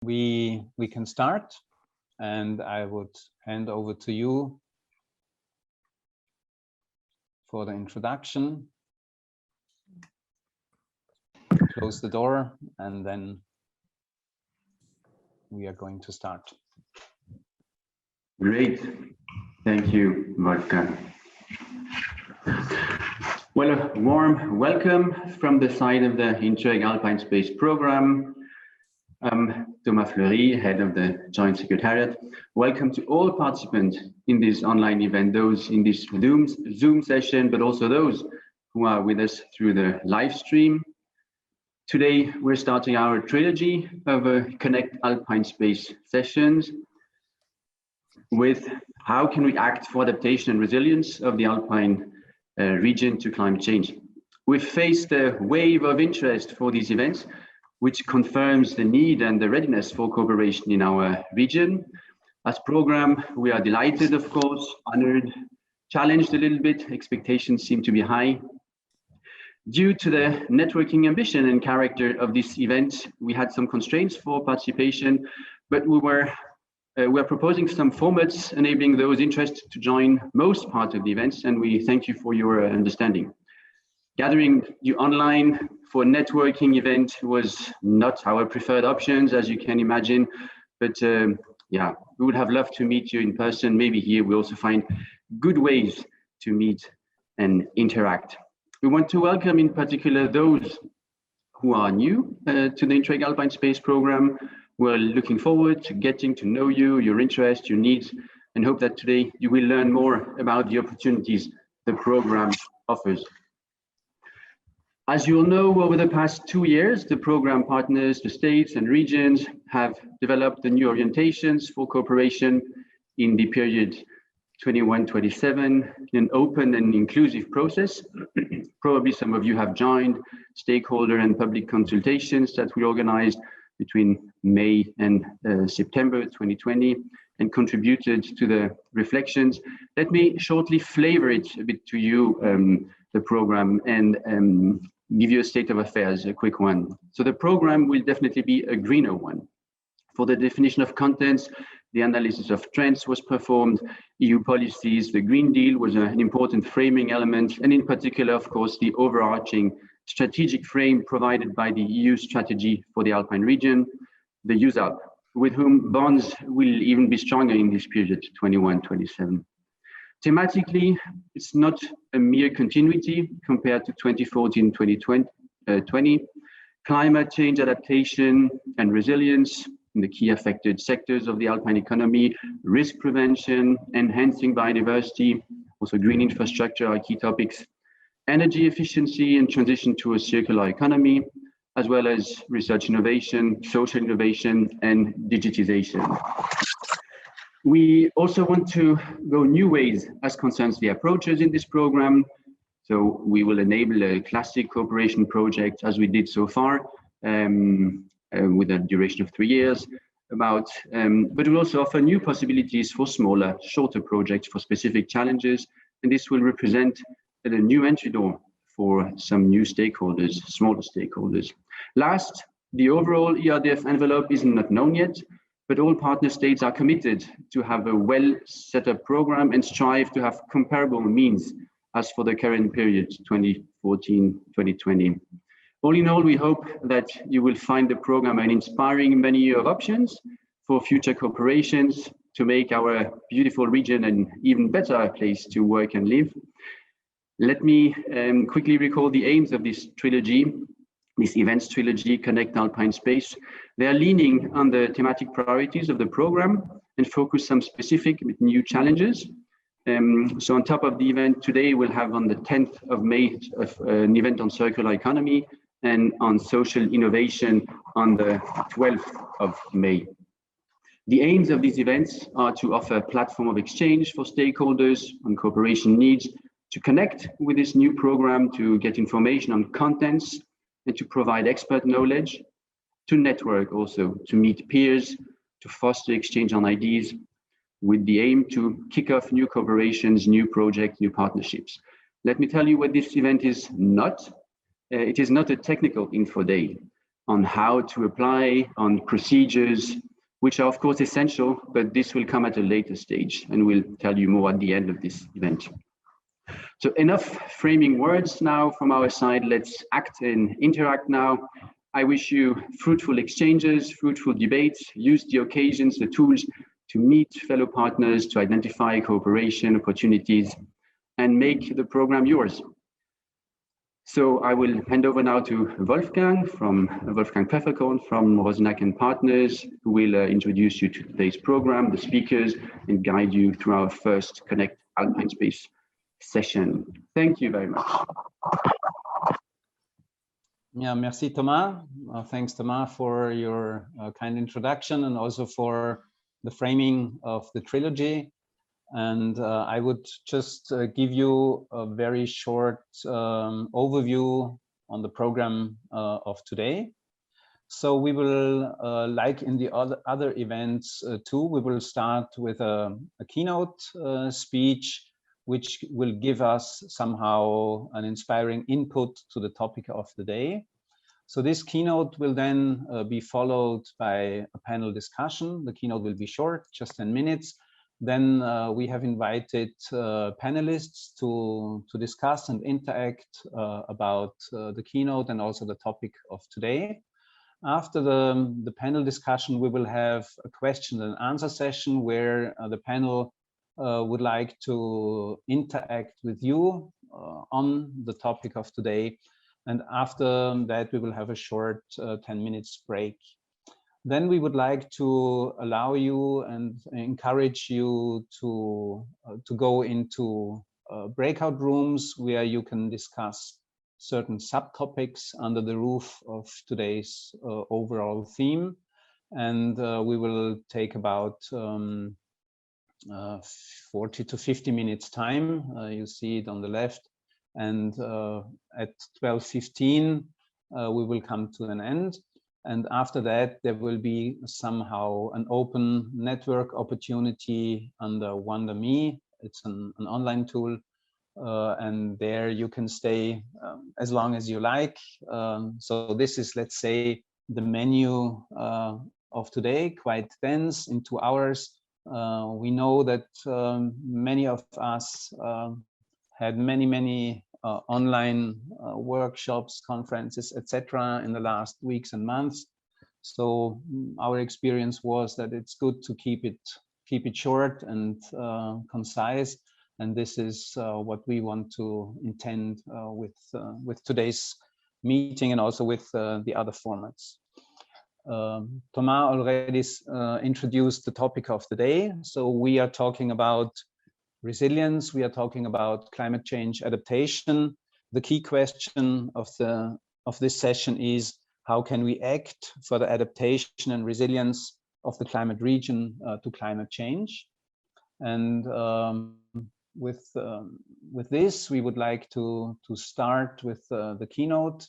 we can start, and I would hand over to you for the introduction. Close the door, and then we are going to start. Great, thank you, Veronika. Well, a warm welcome from the side of the Interreg Alpine Space program. I'm Thomas Fleury, head of the Joint Secretariat. Welcome to all participants in this online event, those in this Zoom session, but also those who are with us through the live stream. Today, we're starting our trilogy of Connect Alpine Space sessions with how can we act for adaptation and resilience of the Alpine region to climate change. We've faced a wave of interest for these events, which confirms the need and the readiness for cooperation in our region. As program, we are delighted, of course, honored, challenged a little bit, expectations seem to be high. Due to the networking ambition and character of this event, we had some constraints for participation, but we are proposing some formats enabling those interested to join most part of the events, and we thank you for your understanding. Gathering you online for a networking event was not our preferred options, as you can imagine, but yeah, we would have loved to meet you in person. Maybe here we also find good ways to meet and interact. We want to welcome in particular those who are new to the Interreg Alpine Space program. We're looking forward to getting to know you, your interests, your needs, and hope that today you will learn more about the opportunities the program offers. As you all know, over the past 2 years, the program partners, the states and regions have developed the new orientations for cooperation in the period 21-27 in an open and inclusive process. Probably some of you have joined stakeholder and public consultations that we organized between May and September 2020 and contributed to the reflections. Let me shortly flavor it a bit to you, the program, and give you a state of affairs, a quick one. So the program will definitely be a greener one. For the definition of contents, the analysis of trends was performed, EU policies, the Green Deal was an important framing element, and in particular, of course, the overarching strategic frame provided by the EU strategy for the Alpine region, the USALP, with whom bonds will even be stronger in this period, 21-27. Thematically, it's not a mere continuity compared to 2014-2020. Climate change adaptation and resilience in the key affected sectors of the Alpine economy, risk prevention, enhancing biodiversity, also green infrastructure are key topics, energy efficiency and transition to a circular economy, as well as research innovation, social innovation, and digitization. We also want to go new ways as concerns the approaches in this program. So we will enable a classic cooperation project as we did so far, with a duration of 3 years, but we'll also offer new possibilities for smaller, shorter projects for specific challenges, and this will represent a new entry door for some new stakeholders, smaller stakeholders. Last, the overall ERDF envelope is not known yet, but all partner states are committed to have a well set up program and strive to have comparable means as for the current period, 2014-2020. All in all, we hope that you will find the program an inspiring menu of options for future cooperations to make our beautiful region an even better place to work and live. Let me quickly recall the aims of this trilogy, this events trilogy, Connect Alpine Space. They are leaning on the thematic priorities of the program and focus some specific new challenges. So on top of the event today, we'll have on the 10th of May an event on circular economy and on social innovation on the 12th of May. The aims of these events are to offer a platform of exchange for stakeholders on cooperation needs, to connect with this new program, to get information on contents, and to provide expert knowledge, to network also, to meet peers, to foster exchange on ideas, with the aim to kick off new cooperations, new projects, new partnerships. Let me tell you what this event is not. It is not a technical info day. on how to apply, on procedures, which are of course essential, but this will come at a later stage, and we'll tell you more at the end of this event. So enough framing words now from our side. Let's act and interact now. I wish you fruitful exchanges, fruitful debates. Use the occasions, the tools to meet fellow partners, to identify cooperation opportunities, and make the program yours. So I will hand over now to Wolfgang Pfefferkorn from Rosenack and Partners, who will introduce you to today's program, the speakers, and guide you through our first Connect Alpine Space session. Thank you very much. Yeah, merci Thomas. Thanks Thomas for your kind introduction and also for the framing of the trilogy. And I would just give you a very short overview on the program of today. So we will, like in the other events too, we will start with a keynote speech, which will give us somehow an inspiring input to the topic of the day. So this keynote will then be followed by a panel discussion. The keynote will be short, just 10 minutes. Then we have invited panelists to discuss and interact about the keynote and also the topic of today. After the panel discussion, we will have a question and answer session where the panel would like to interact with you on the topic of today. And after that, we will have a short 10 minutes break. Then we would like to allow you and encourage you to go into breakout rooms where you can discuss certain subtopics under the roof of today's overall theme. And we will take about 40 to 50 minutes time. You see it on the left. And at 12:15, we will come to an end. And after that, there will be somehow an open network opportunity under WonderMe. It's an online tool. And there you can stay as long as you like. So this is, let's say, the menu of today, quite dense in 2 hours. We know that many of us had many online workshops, conferences, etc. in the last weeks and months. So our experience was that it's good to keep it short and concise. And this is what we want to intend with today's meeting and also with the other formats. Thomas already introduced the topic of the day. So we are talking about resilience. We are talking about climate change adaptation. The key question of this session is, how can we act for the adaptation and resilience of the climate region to climate change? And with this, we would like to start with the keynote.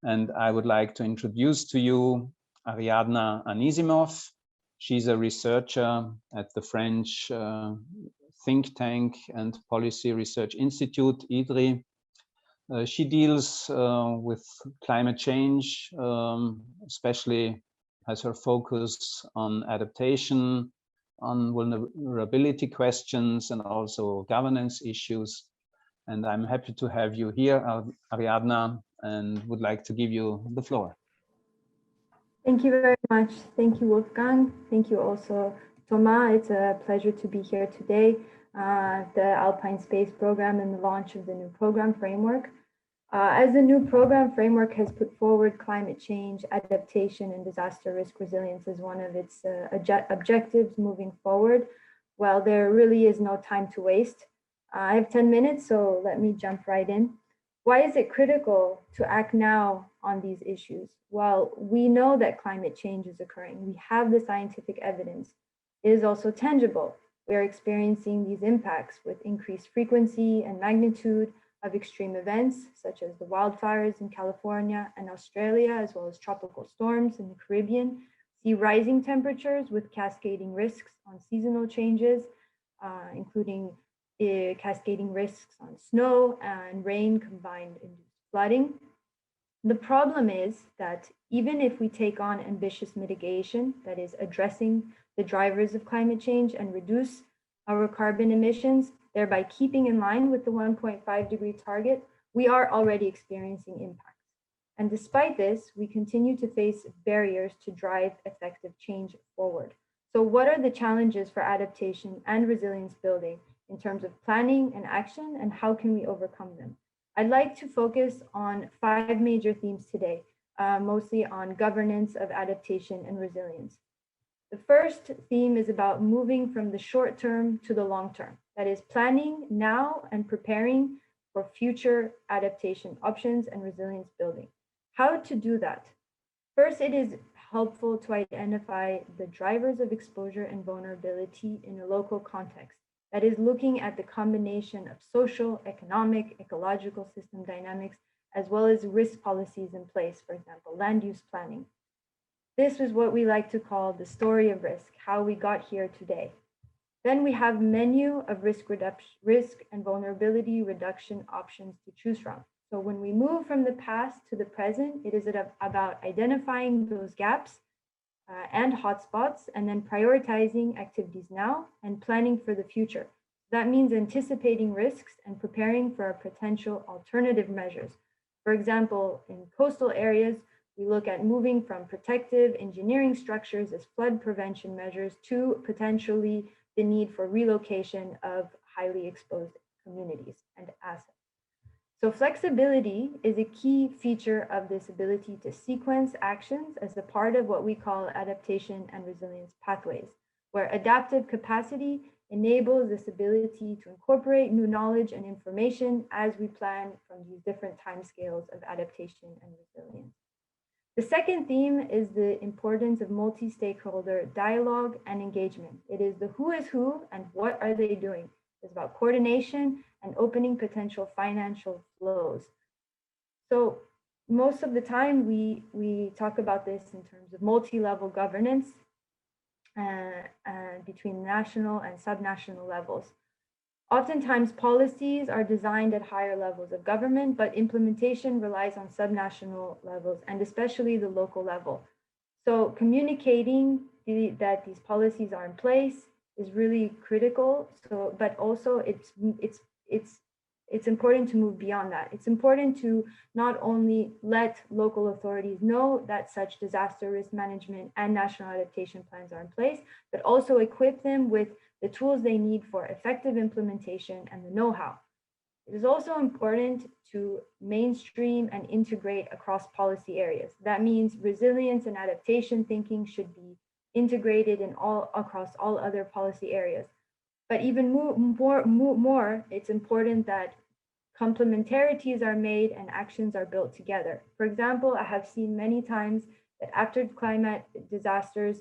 And I would like to introduce to you Ariadna Anisimov. She's a researcher at the French think tank and policy research institute, IDDRI. She deals with climate change, especially has her focus on adaptation, on vulnerability questions, and also governance issues. And I'm happy to have you here, Ariadna, and would like to give you the floor. Thank you very much. Thank you, Wolfgang. Thank you also, Thomas. It's a pleasure to be here today. The Alpine Space program and the launch of the new program framework. As the new program framework has put forward, climate change, adaptation, and disaster risk resilience as one of its objectives moving forward. Well, there really is no time to waste. I have 10 minutes, so let me jump right in. Why is it critical to act now on these issues? Well, we know that climate change is occurring. We have the scientific evidence. It is also tangible. We are experiencing these impacts with increased frequency and magnitude of extreme events, such as the wildfires in California and Australia, as well as tropical storms in the Caribbean, see rising temperatures with cascading risks on seasonal changes, including cascading risks on snow and rain combined induced flooding. The problem is that even if we take on ambitious mitigation, that is addressing the drivers of climate change and reduce our carbon emissions, thereby keeping in line with the 1.5-degree target, we are already experiencing impacts. And despite this, we continue to face barriers to drive effective change forward. So what are the challenges for adaptation and resilience building in terms of planning and action, and how can we overcome them? I'd like to focus on 5 major themes today, mostly on governance of adaptation and resilience. The first theme is about moving from the short term to the long term. That is planning now and preparing for future adaptation options and resilience building. How to do that? First, it is helpful to identify the drivers of exposure and vulnerability in a local context. That is looking at the combination of social, economic, ecological system dynamics, as well as risk policies in place, for example, land use planning. This is what we like to call the story of risk, how we got here today. Then we have menu of risk and vulnerability reduction options to choose from. So when we move from the past to the present, it is about identifying those gaps and hotspots, and then prioritizing activities now and planning for the future. That means anticipating risks and preparing for potential alternative measures. For example, in coastal areas, we look at moving from protective engineering structures as flood prevention measures to potentially the need for relocation of highly exposed communities and assets. So flexibility is a key feature of this ability to sequence actions as a part of what we call adaptation and resilience pathways, where adaptive capacity enables this ability to incorporate new knowledge and information as we plan from these different timescales of adaptation and resilience. The second theme is the importance of multi-stakeholder dialogue and engagement. It is the who is who and what are they doing. It's about coordination and opening potential financial flows. So most of the time we talk about this in terms of multi-level governance between national and subnational levels. Oftentimes policies are designed at higher levels of government, but implementation relies on subnational levels and especially the local level. So communicating that these policies are in place is really critical. So, but also it's important to move beyond that. It's important to not only let local authorities know that such disaster risk management and national adaptation plans are in place, but also equip them with the tools they need for effective implementation and the know-how. It is also important to mainstream and integrate across policy areas. That means resilience and adaptation thinking should be integrated in across all other policy areas. But even more, it's important that complementarities are made and actions are built together. For example, I have seen many times that after climate disasters,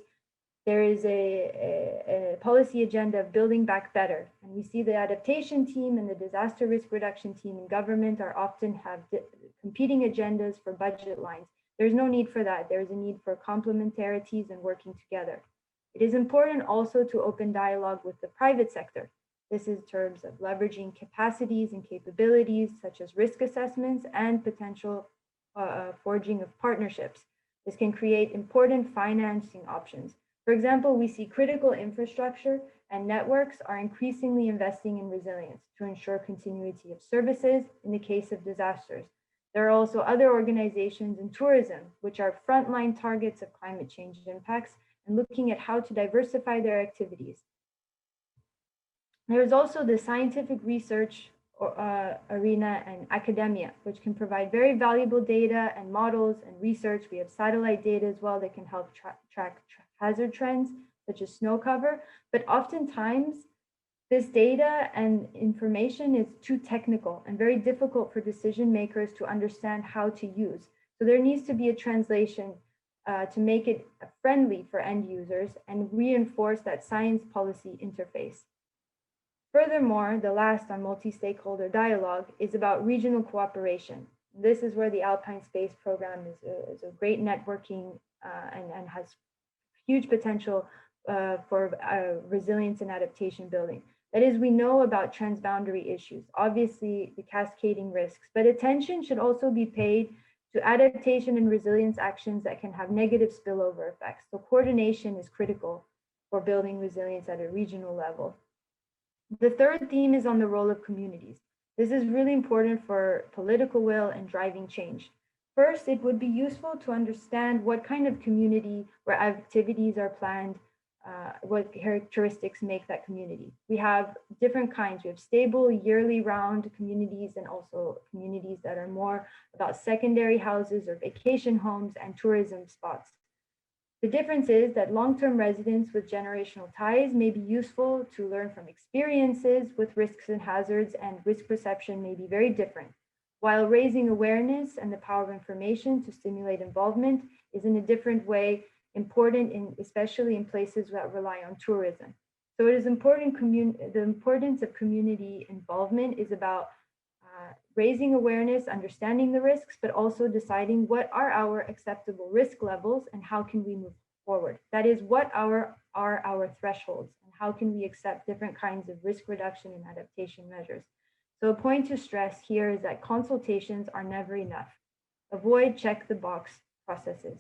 there is a policy agenda of building back better. And we see the adaptation team and the disaster risk reduction team in government are often have competing agendas for budget lines. There's no need for that. There's a need for complementarities and working together. It is important also to open dialogue with the private sector. This is in terms of leveraging capacities and capabilities such as risk assessments and potential forging of partnerships. This can create important financing options. For example, we see critical infrastructure and networks are increasingly investing in resilience to ensure continuity of services in the case of disasters. There are also other organizations in tourism, which are frontline targets of climate change impacts and looking at how to diversify their activities. There is also the scientific research arena and academia, which can provide very valuable data and models and research. We have satellite data as well that can help track hazard trends, such as snow cover. But oftentimes, this data and information is too technical and very difficult for decision makers to understand how to use. So there needs to be a translation to make it friendly for end users and reinforce that science policy interface. Furthermore, the last on multi-stakeholder dialogue is about regional cooperation. This is where the Alpine Space program is a great networking and has huge potential for resilience and adaptation building. That is, we know about transboundary issues, obviously the cascading risks, but attention should also be paid to adaptation and resilience actions that can have negative spillover effects. So coordination is critical for building resilience at a regional level. The third theme is on the role of communities. This is really important for political will and driving change. First, it would be useful to understand what kind of community where activities are planned, what characteristics make that community. We have different kinds. We have stable, yearly round communities and also communities that are more about secondary houses or vacation homes and tourism spots. The difference is that long-term residents with generational ties may be useful to learn from experiences with risks and hazards, and risk perception may be very different. While raising awareness and the power of information to stimulate involvement is in a different way important, especially in places that rely on tourism. So it is important, the importance of community involvement is about raising awareness, understanding the risks, but also deciding what are our acceptable risk levels and how can we move forward. That is, what are our thresholds and how can we accept different kinds of risk reduction and adaptation measures. So a point to stress here is that consultations are never enough. Avoid check the box processes.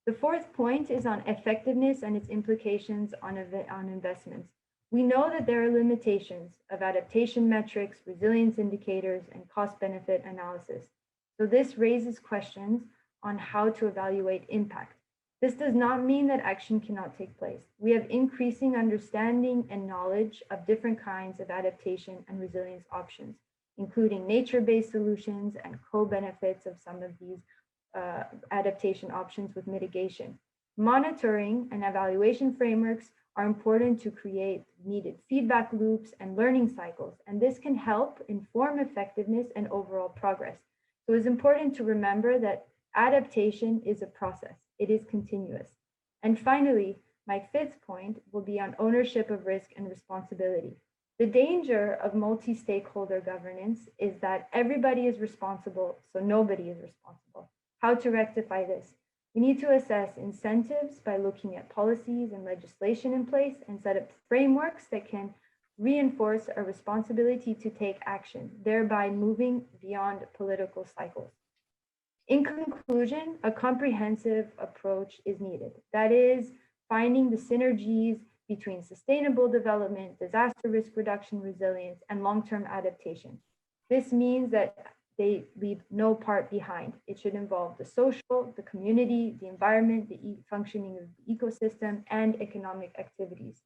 The fourth point is on effectiveness and its implications on investments. We know that there are limitations of adaptation metrics, resilience indicators, and cost-benefit analysis. So this raises questions on how to evaluate impact. This does not mean that action cannot take place. We have increasing understanding and knowledge of different kinds of adaptation and resilience options, including nature-based solutions and co-benefits of some of these adaptation options with mitigation. Monitoring and evaluation frameworks are important to create needed feedback loops and learning cycles, and this can help inform effectiveness and overall progress. So it's important to remember that adaptation is a process. It is continuous. And finally, my fifth point will be on ownership of risk and responsibility. The danger of multi-stakeholder governance is that everybody is responsible, so nobody is responsible. How to rectify this? We need to assess incentives by looking at policies and legislation in place and set up frameworks that can reinforce a responsibility to take action, thereby moving beyond political cycles. In conclusion, a comprehensive approach is needed. That is, finding the synergies between sustainable development, disaster risk reduction, resilience, and long-term adaptation. This means that they leave no part behind. It should involve the social, the community, the environment, the functioning of the ecosystem, and economic activities.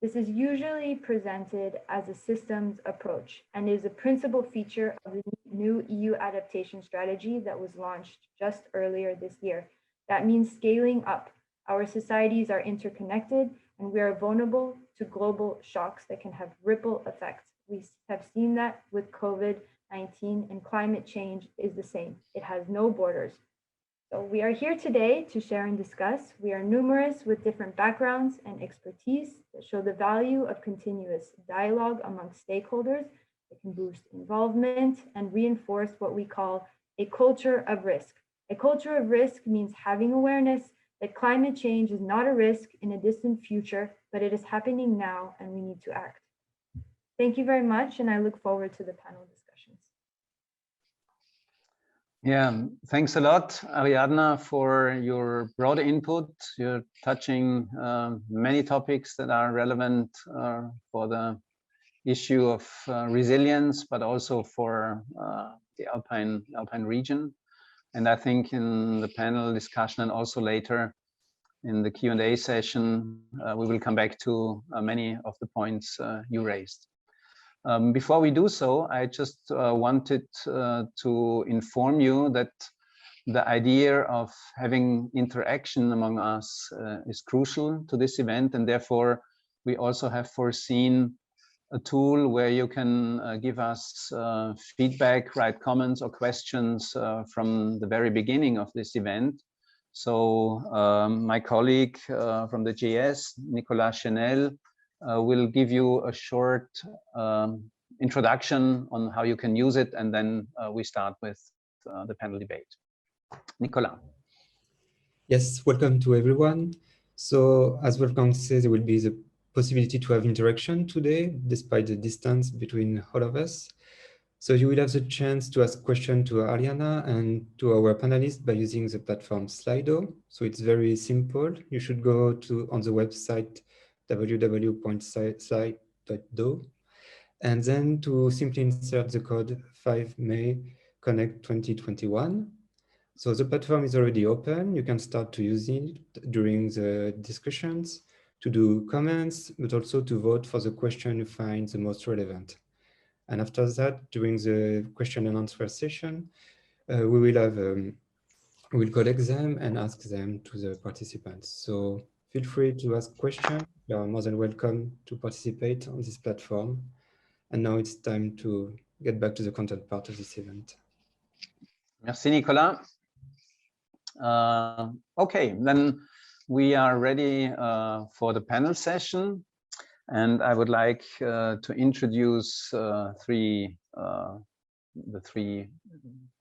This is usually presented as a systems approach and is a principal feature of the new EU adaptation strategy that was launched just earlier this year. That means scaling up. Our societies are interconnected and we are vulnerable to global shocks that can have ripple effects. We have seen that with COVID-19, and climate change is the same. It has no borders. So we are here today to share and discuss. We are numerous with different backgrounds and expertise that show the value of continuous dialogue among stakeholders that can boost involvement and reinforce what we call a culture of risk. A culture of risk means having awareness that climate change is not a risk in a distant future, but it is happening now and we need to act. Thank you very much, and I look forward to the panel discussions. Yeah, thanks a lot, Ariadna, for your broad input. You're touching many topics that are relevant for the issue of resilience, but also for the Alpine region. And I think in the panel discussion and also later in the Q&A session, we will come back to many of the points you raised. Before we do so, I just wanted to inform you that the idea of having interaction among us is crucial to this event, and therefore we also have foreseen a tool where you can give us feedback, write comments or questions from the very beginning of this event. So my colleague from the GS, Nicolas Chenel, will give you a short introduction on how you can use it, and then we start with the panel debate. Nicolas. Yes, welcome to everyone. So as Wolfgang says, there will be the possibility to have interaction today, despite the distance between all of us. So you will have the chance to ask questions to Ariadna and to our panelists by using the platform Slido. So it's very simple. You should go on the website www.slide.do and then to simply insert the code 5May Connect 2021. So the platform is already open. You can start to use it during the discussions, to do comments, but also to vote for the question you find the most relevant. And after that, during the question and answer session, we will collect them and ask them to the participants. So feel free to ask questions. You are more than welcome to participate on this platform. And now it's time to get back to the content part of this event. Merci, Nicolas. Okay, then we are ready for the panel session. And I would like to introduce the three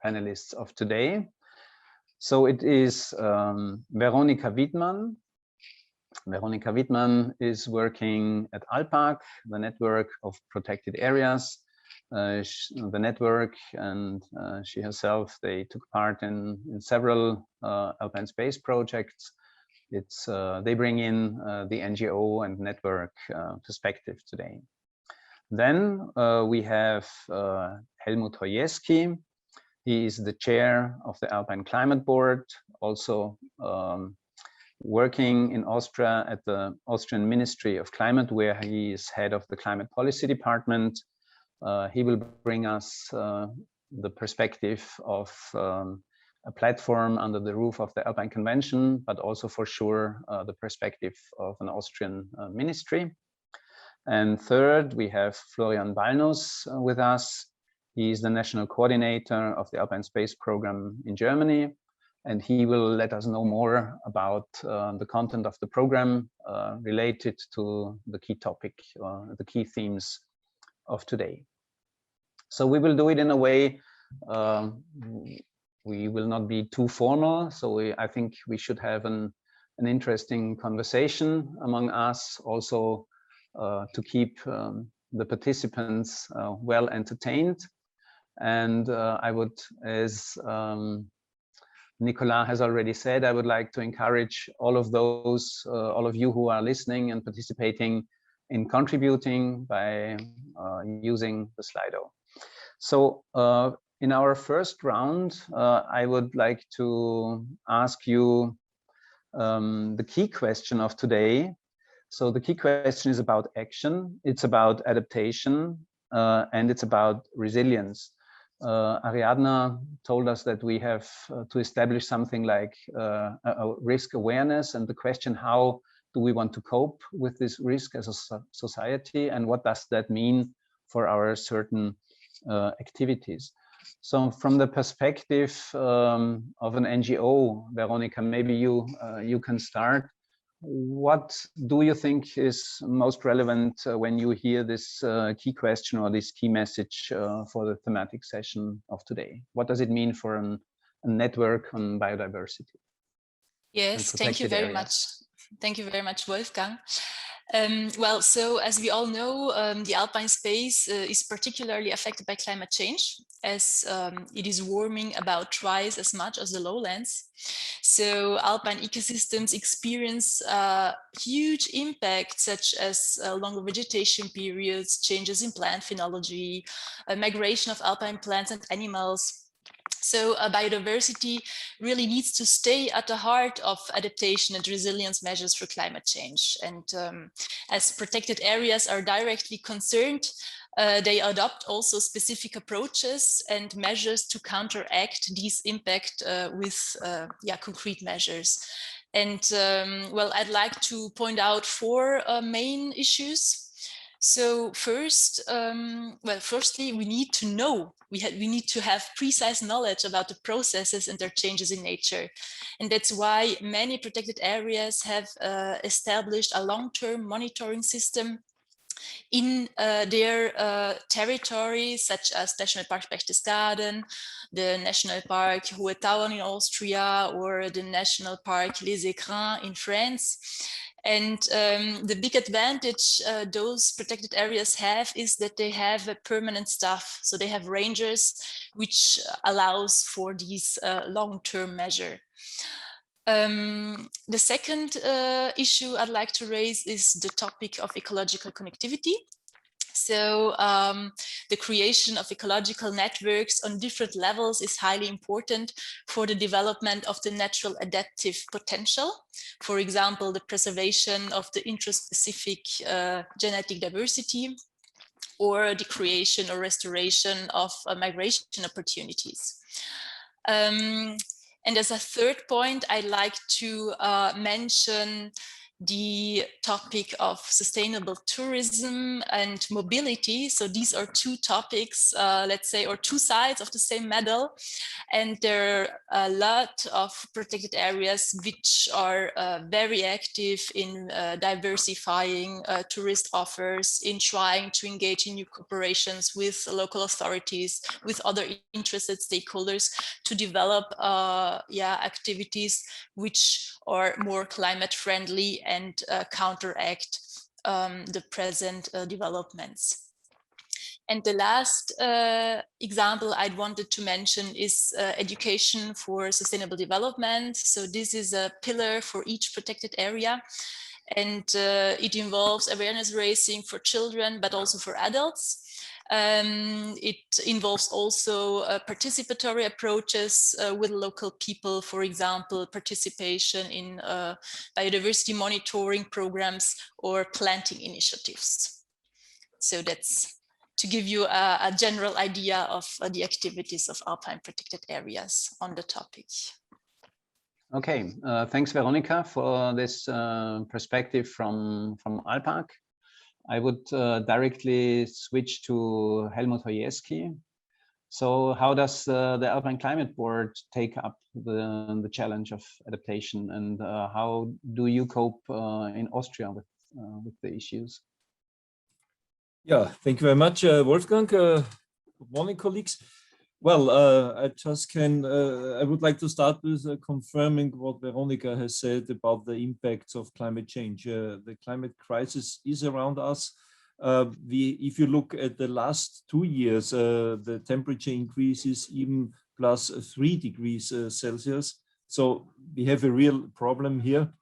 panelists of today. So it is Veronika Widmann. Veronika Widmann is working at ALPARC, the network of protected areas. The network and she herself, they took part in several Alpine Space projects. They bring in the NGO and network perspective today. Then we have Helmut Hojesky. He is the chair of the Alpine Climate Board, also working in Austria at the Austrian Ministry of Climate, where he is head of the Climate Policy Department. He will bring us the perspective of a platform under the roof of the Alpine Convention, but also for sure the perspective of an Austrian ministry. And third, we have Florian Ballnus with us. He is the national coordinator of the Alpine Space program in Germany, and he will let us know more about the content of the program related to the key topic, the key themes of today. So we will do it in a way, we will not be too formal. So I think we should have an interesting conversation among us, also to keep the participants well entertained. And I would, as Nicolas has already said, I would like to encourage all of those, all of you who are listening and participating in contributing by using the Slido. So in our first round, I would like to ask you the key question of today. So the key question is about action, it's about adaptation, and it's about resilience. Ariadna told us that we have to establish something like a risk awareness, and the question, how do we want to cope with this risk as a society, and what does that mean for our certain activities? So from the perspective of an NGO, Veronika, maybe you can start. What do you think is most relevant when you hear this key question or this key message for the thematic session of today? What does it mean for a network on biodiversity? Yes, thank you very much. Thank you very much, Wolfgang. Well, so as we all know, the Alpine space is particularly affected by climate change, as it is warming about twice as much as the lowlands. So Alpine ecosystems experience huge impacts, such as longer vegetation periods, changes in plant phenology, migration of Alpine plants and animals. So biodiversity really needs to stay at the heart of adaptation and resilience measures for climate change. And as protected areas are directly concerned, they adopt also specific approaches and measures to counteract these impact with concrete measures. And well, I'd like to point out four main issues. So first, firstly, we need to know, we need to have precise knowledge about the processes and their changes in nature. And that's why many protected areas have established a long-term monitoring system in their territory, such as National Park Berchtesgaden, the National Park Hohe Tauern in Austria, or the National Park Les Écrins in France. And the big advantage those protected areas have is that they have a permanent staff. So they have rangers, which allows for these long-term measure. The second issue I'd like to raise is the topic of ecological connectivity. So the creation of ecological networks on different levels is highly important for the development of the natural adaptive potential. For example, the preservation of the intraspecific genetic diversity, or the creation or restoration of migration opportunities. And as a third point, I'd like to mention the topic of sustainable tourism and mobility. So these are two topics, let's say, or two sides of the same medal. And there are a lot of protected areas which are very active in diversifying tourist offers, in trying to engage in new cooperations with local authorities, with other interested stakeholders to develop activities which are more climate friendly and counteract the present developments. And the last example I'd wanted to mention is education for sustainable development. So this is a pillar for each protected area. And it involves awareness raising for children, but also for adults. It involves also participatory approaches with local people, for example, participation in biodiversity monitoring programs or planting initiatives. So that's to give you a general idea of the activities of alpine protected areas on the topic. Okay, thanks Veronika for this perspective from ALPARC. I would directly switch to Helmut Hojesky. So how does the Alpine Climate Board take up the challenge of adaptation, and how do you cope in Austria with the issues? Yeah, thank you very much, Wolfgang. Good morning, colleagues. Well, I would like to start with confirming what Veronika has said about the impacts of climate change. The climate crisis is around us. If you look at the last 2 years, the temperature increase is even +3 degrees Celsius. So we have a real problem here.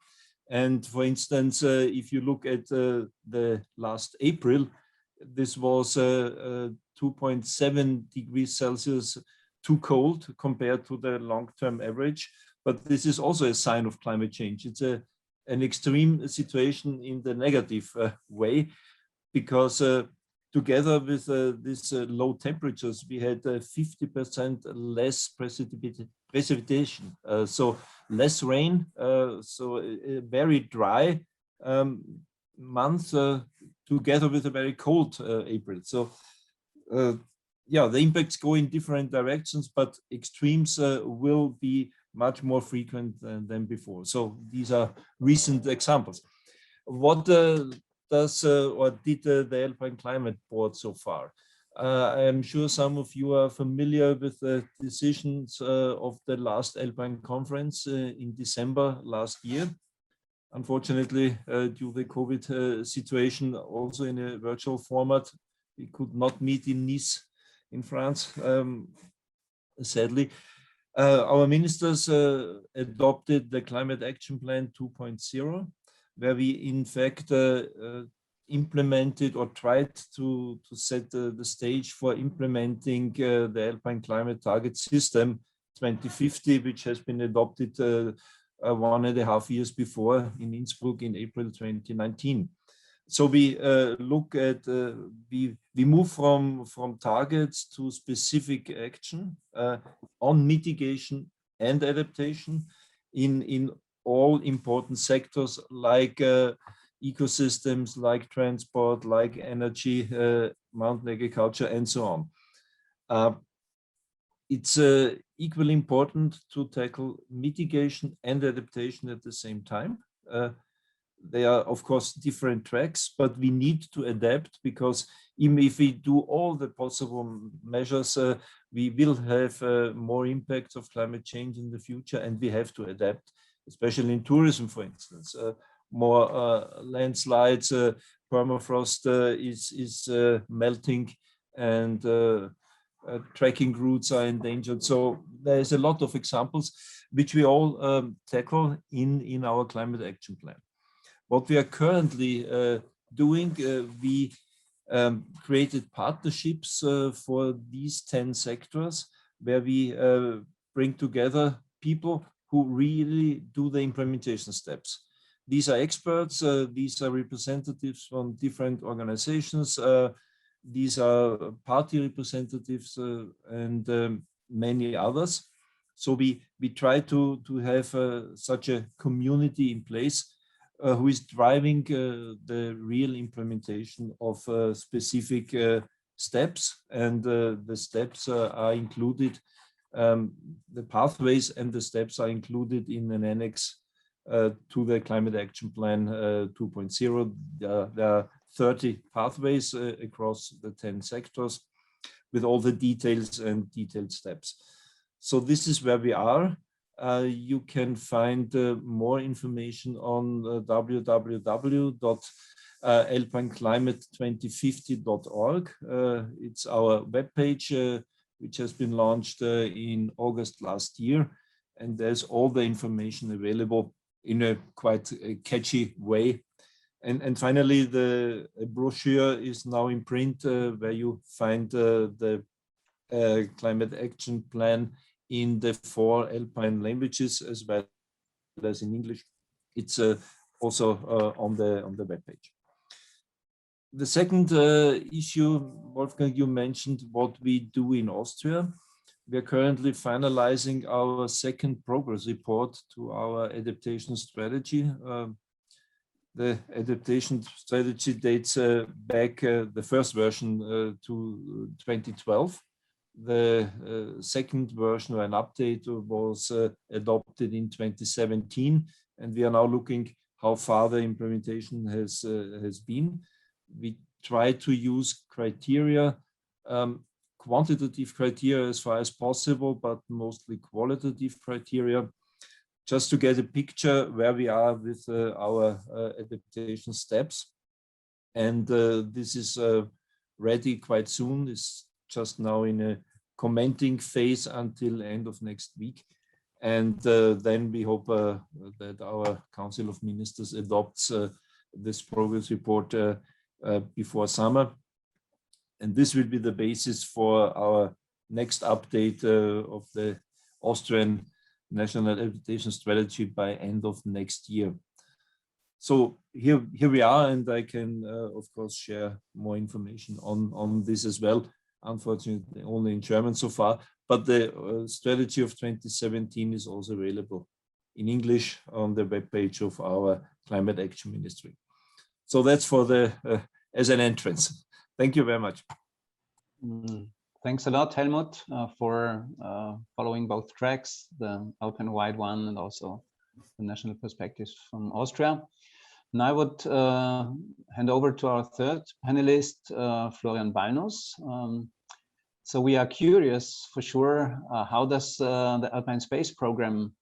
And for instance, if you look at the last April, this was 2.7 degrees Celsius too cold compared to the long-term average. But this is also a sign of climate change. It's an extreme situation in the negative way, because together with these low temperatures, we had 50% less precipitation, so less rain, so a very dry month together with a very cold April. So yeah, the impacts go in different directions, but extremes will be much more frequent than before. So these are recent examples. What does or did the Alpine Climate Board so far? I am sure some of you are familiar with the decisions of the last Alpine conference in December last year. Unfortunately, due to the COVID situation, also in a virtual format, we could not meet in Nice in France, sadly. Our ministers adopted the Climate Action Plan 2.0, where we in fact implemented or tried to set the stage for implementing the Alpine Climate Target System 2050, which has been adopted 1.5 years before in Innsbruck in April 2019. So we look at, we move from targets to specific action on mitigation and adaptation in all important sectors like ecosystems, like transport, like energy, mountain agriculture, and so on. It's equally important to tackle mitigation and adaptation at the same time. They are, of course, different tracks, but we need to adapt, because even if we do all the possible measures, we will have more impacts of climate change in the future, and we have to adapt, especially in tourism, for instance. more landslides, permafrost is melting, and trekking routes are endangered. So there's a lot of examples which we all tackle in our climate action plan. What we are currently doing, we created partnerships for these 10 sectors where we bring together people who really do the implementation steps. These are experts, these are representatives from different organizations, these are party representatives and many others. So we try to have such a community in place who is driving the real implementation of specific steps, and the steps are included, the pathways and the steps are included in an annex to the Climate Action Plan 2.0. There are 30 pathways across the 10 sectors with all the details and detailed steps. So this is where we are. You can find more information on www.alpineclimate2050.org. It's our webpage, which has been launched in August last year. And there's all the information available in a quite catchy way. And finally, the brochure is now in print, where you find the climate action plan in the 4 Alpine languages as well as in English. It's also on the webpage. The second issue, Wolfgang, you mentioned what we do in Austria. We are currently finalizing our second progress report to our adaptation strategy. The adaptation strategy dates back, the first version to 2012. The second version, or an update, was adopted in 2017, and we are now looking how far the implementation has been. We try to use criteria, quantitative criteria as far as possible, but mostly qualitative criteria, just to get a picture where we are with our adaptation steps. And this is ready quite soon. It's just now in a commenting phase until end of next week. And then we hope that our Council of Ministers adopts this progress report before summer. And this will be the basis for our next update of the Austrian National Adaptation Strategy by end of next year. So here we are, and I can, of course, share more information on this as well. Unfortunately, only in German so far, but the strategy of 2017 is also available in English on the webpage of our Climate Action Ministry. So that's for the as an entrance. Thank you very much. Thanks a lot, Helmut, for following both tracks, the Alpine-wide one and also the national perspectives from Austria. And I would hand over to our third panelist, Florian Ballnus. So we are curious for sure, how does the Alpine Space Program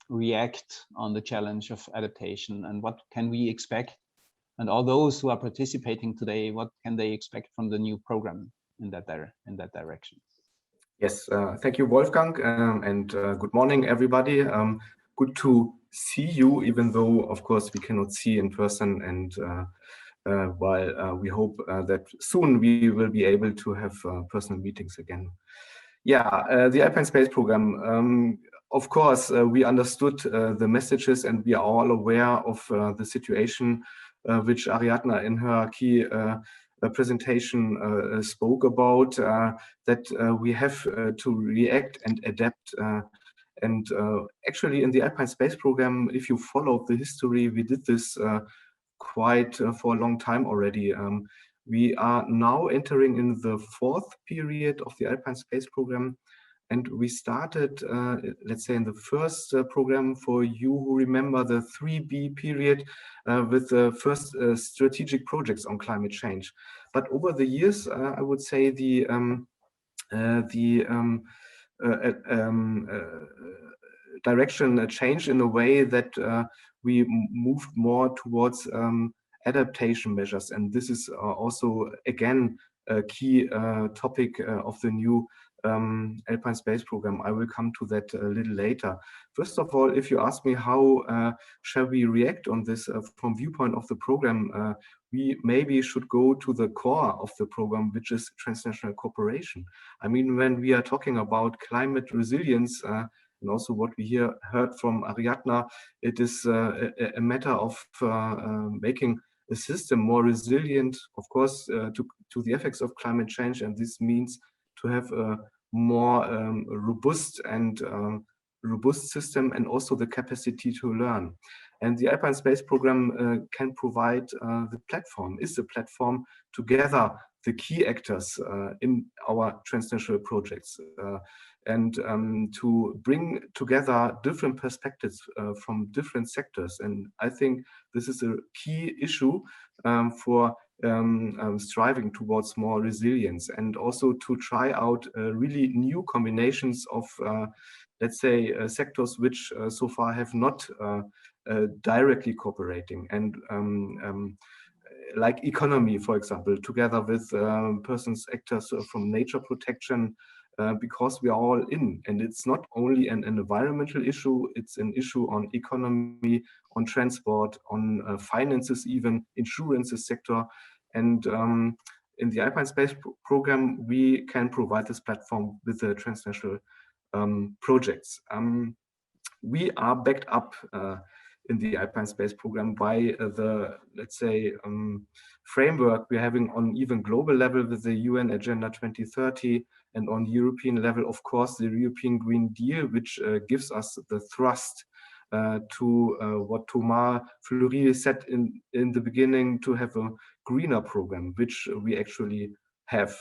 react on the challenge of adaptation, and what can we expect? And all those who are participating today, what can they expect from the new program in that direction? Yes, thank you, Wolfgang, and good morning, everybody. Good to see you, even though, of course, we cannot see in person, and while we hope that soon we will be able to have personal meetings again. Yeah, the Alpine Space Program, of course, we understood the messages, and we are all aware of the situation which Ariadna in her key presentation spoke about, that we have to react and adapt. And actually in the Alpine Space Program, if you follow the history, we did this quite for a long time already. We are now entering in the 4th period of the Alpine Space Program. And we started, let's say, in the first program, for you who remember the 3B period, with the first strategic projects on climate change. But over the years, I would say the direction changed in a way that we moved more towards adaptation measures. And this is also, again, a key topic of the new Alpine Space Program. I will come to that a little later. First of all, if you ask me how shall we react on this from viewpoint of the program, we maybe should go to the core of the program, which is transnational cooperation. I mean, when we are talking about climate resilience, and also what we heard from Ariadna, it is a matter of making a system more resilient, of course, to the effects of climate change. And this means to have a more robust system, and also the capacity to learn. And the Alpine Space Program can provide the platform, is the platform to gather the key actors in our transnational projects, and to bring together different perspectives from different sectors. And I think this is a key issue for striving towards more resilience, and also to try out really new combinations of, let's say, sectors which so far have not directly cooperating, and like economy, for example, together with persons, actors from nature protection, because we are all in. And it's not only an environmental issue, it's an issue on economy, on transport, on finances, even insurances sector. And in the Alpine Space Program, we can provide this platform with the transnational projects. We are backed up in the Alpine Space Program by the, let's say, framework we're having on even global level with the UN Agenda 2030, and on European level, of course, the European Green Deal, which gives us the thrust to what Thomas Fleury said in the beginning, to have a greener program, which we actually have.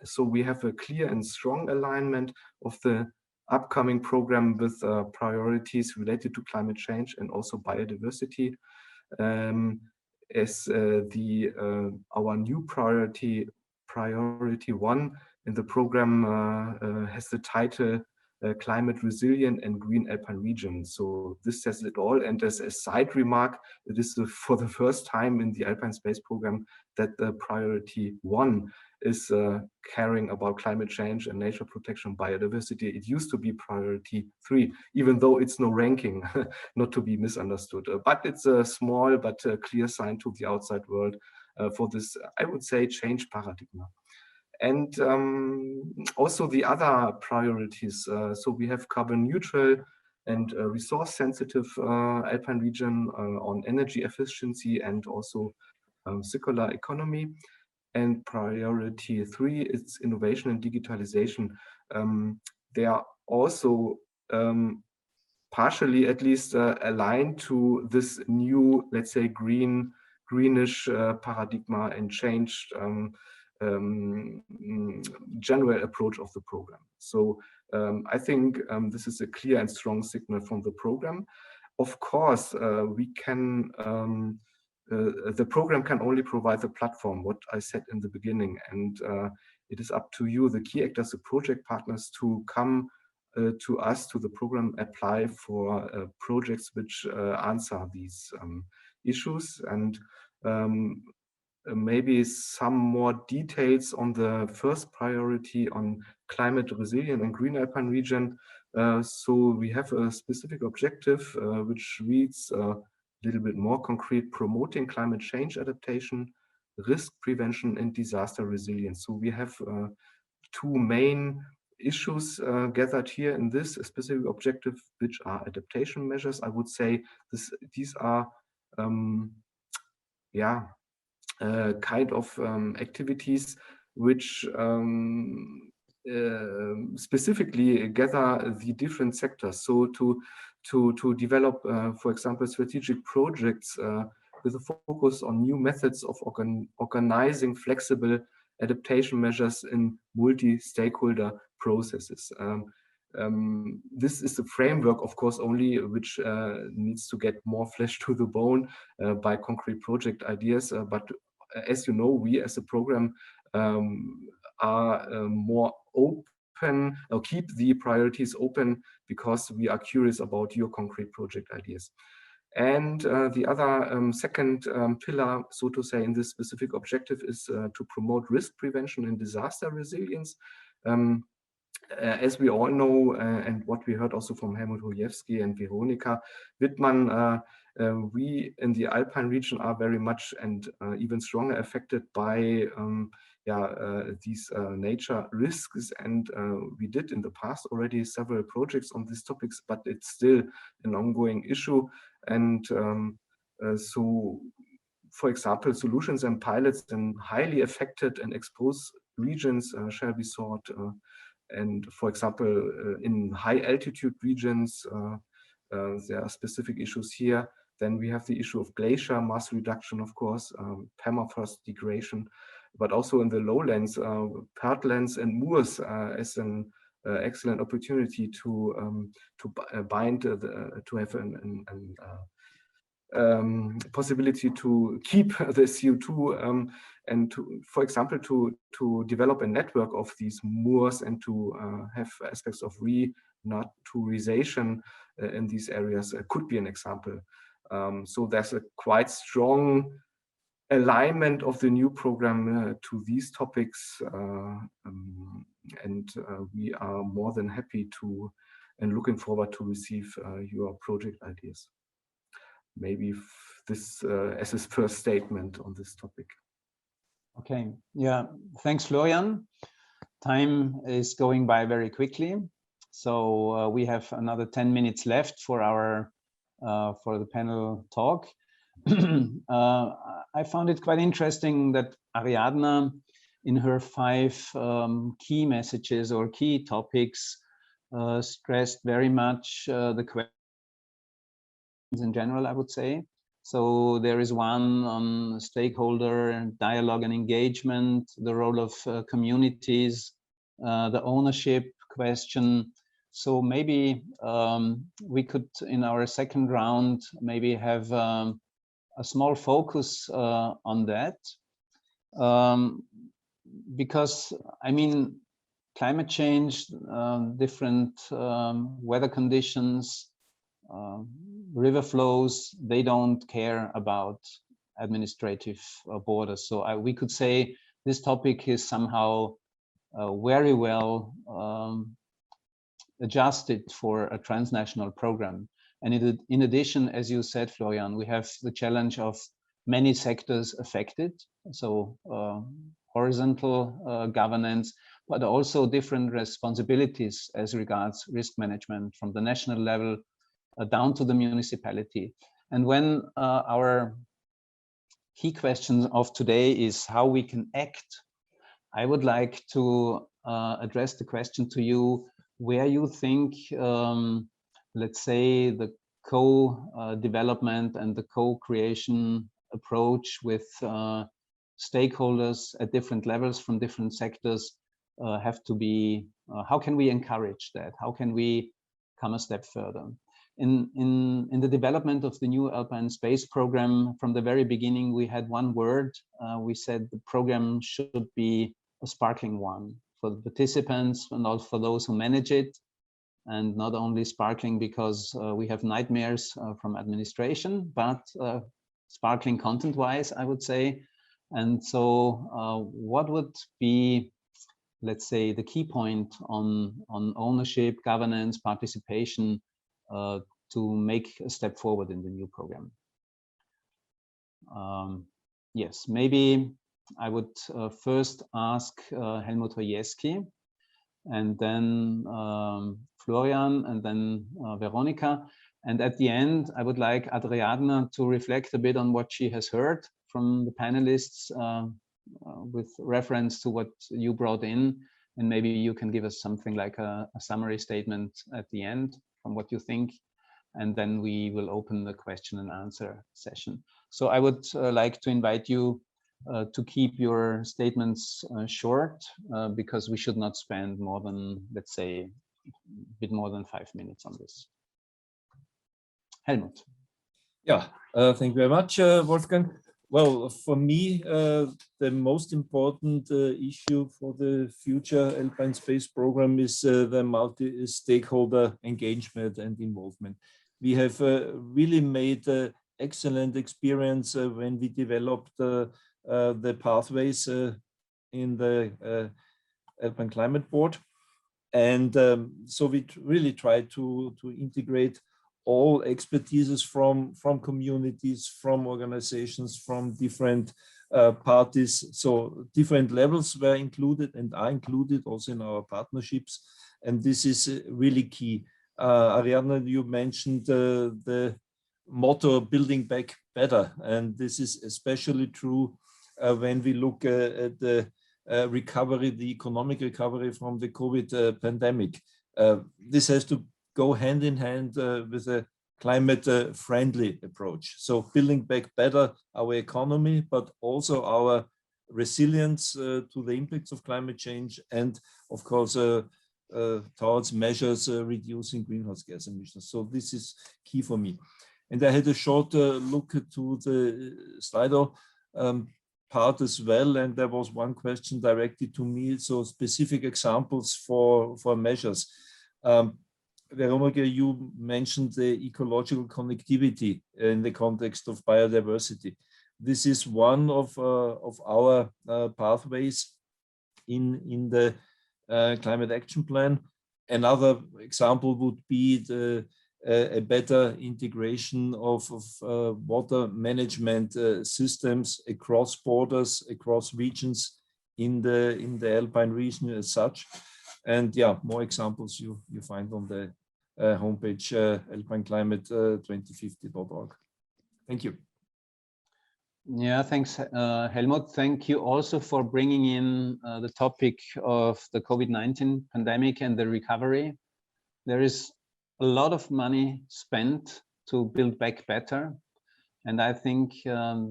So we have a clear and strong alignment of the upcoming program with priorities related to climate change and also biodiversity. As our new priority 1 in the program has the title Climate Resilient and Green Alpine Region. So this says it all. And as a side remark, it is for the first time in the Alpine Space Program that the priority 1 is caring about climate change and nature protection, biodiversity. It used to be priority 3, even though it's no ranking, not to be misunderstood. But it's a small but clear sign to the outside world for this, I would say, change paradigm. And also the other priorities. So we have carbon neutral and resource sensitive Alpine region on energy efficiency and also circular economy. And priority 3 is innovation and digitalization. They are also partially, at least, aligned to this new, let's say, greenish paradigm and changed general approach of the program. So I think this is a clear and strong signal from the program. Of course, we can. The program can only provide the platform, what I said in the beginning, and it is up to you, the key actors, the project partners, to come to us, to the program, apply for projects which answer these issues. And maybe some more details on the first priority on climate resilient and green Alpine region. So we have a specific objective which reads little bit more concrete: promoting climate change adaptation, risk prevention, and disaster resilience. So we have 2 main issues gathered here in this specific objective, which are adaptation measures. I would say these are kind of activities which specifically gather the different sectors. So to develop, for example, strategic projects with a focus on new methods of organizing flexible adaptation measures in multi-stakeholder processes. This is the framework, of course, only which needs to get more flesh to the bone by concrete project ideas. But as you know, we as a program are more open, or keep the priorities open, because we are curious about your concrete project ideas. And the other second pillar, so to say, in this specific objective is to promote risk prevention and disaster resilience. As we all know, and what we heard also from Helmut, Hojesky and Veronika, Widmann, we in the Alpine region are very much and even stronger affected by these nature risks, and we did in the past already several projects on these topics, but it's still an ongoing issue. And so, for example, solutions and pilots in highly affected and exposed regions shall be sought. And for example, in high altitude regions, there are specific issues here. Then we have the issue of glacier mass reduction, of course, permafrost degradation, but also in the lowlands, peatlands and moors as an excellent opportunity to bind, to have possibility to keep the CO2 and to, for example, to develop a network of these moors and to have aspects of renaturization in these areas could be an example. So there's a quite strong alignment of the new program to these topics, and we are more than happy to and looking forward to receive your project ideas. Maybe this as his first statement on this topic. Okay, yeah, thanks, Florian. Time is going by very quickly, so we have another 10 minutes left for our for the panel talk. I found it quite interesting that Ariadna, in her 5 key messages or key topics, stressed very much the questions in general, I would say. So there is one on stakeholder dialogue and engagement, the role of communities, the ownership question. So maybe we could, in our second round, maybe have a small focus on that. Because, I mean, climate change, different weather conditions, river flows, they don't care about administrative borders. So we could say this topic is somehow very well adjusted for a transnational program. And in addition, as you said, Florian, we have the challenge of many sectors affected. So horizontal governance, but also different responsibilities as regards risk management from the national level down to the municipality. And when our key question of today is how we can act, I would like to address the question to you where you think, let's say, the co-development and the co-creation approach with stakeholders at different levels from different sectors have to be, how can we encourage that? How can we come a step further? In the development of the new Alpine Space program, from the very beginning, we had one word. We said the program should be a sparkling one for the participants and also for those who manage it. And not only sparkling because we have nightmares from administration, but sparkling content-wise, I would say. And so what would be, let's say, the key point on ownership, governance, participation to make a step forward in the new program? Yes, maybe I would first ask Helmut Hojesky, and then Florian, and then Veronika. And at the end, I would like Ariadna to reflect a bit on what she has heard from the panelists with reference to what you brought in. And maybe you can give us something like a summary statement at the end from what you think. And then we will open the question and answer session. So I would like to invite you to keep your statements short, because we should not spend more than, let's say, a bit more than 5 minutes on this. Helmut. Yeah, thank you very much, Wolfgang. Well, for me, the most important issue for the future Alpine Space program is the multi-stakeholder engagement and involvement. We have really made excellent experience when we developed the pathways in the Alpine Climate Board. And so we really try to integrate all expertises from communities, from organizations, from different parties. So different levels were included and are included also in our partnerships. And this is really key. Ariadna, you mentioned the motto building back better. And this is especially true when we look at the recovery, the economic recovery from the COVID pandemic. This has to go hand in hand with a climate friendly approach. So building back better our economy, but also our resilience to the impacts of climate change, and of course towards measures reducing greenhouse gas emissions. So this is key for me. And I had a short look to the Slido part as well, and there was one question directed to me, so specific examples for measures. Veronika, you mentioned the ecological connectivity in the context of biodiversity. This is one of our pathways in the climate action plan. Another example would be a better integration of water management systems across borders, across regions in the Alpine region as such. And yeah, more examples you find on the homepage alpineclimate2050.org. Thank you. Yeah, thanks, Helmut. Thank you also for bringing in the topic of the COVID-19 pandemic and the recovery. There is a lot of money spent to build back better. And I think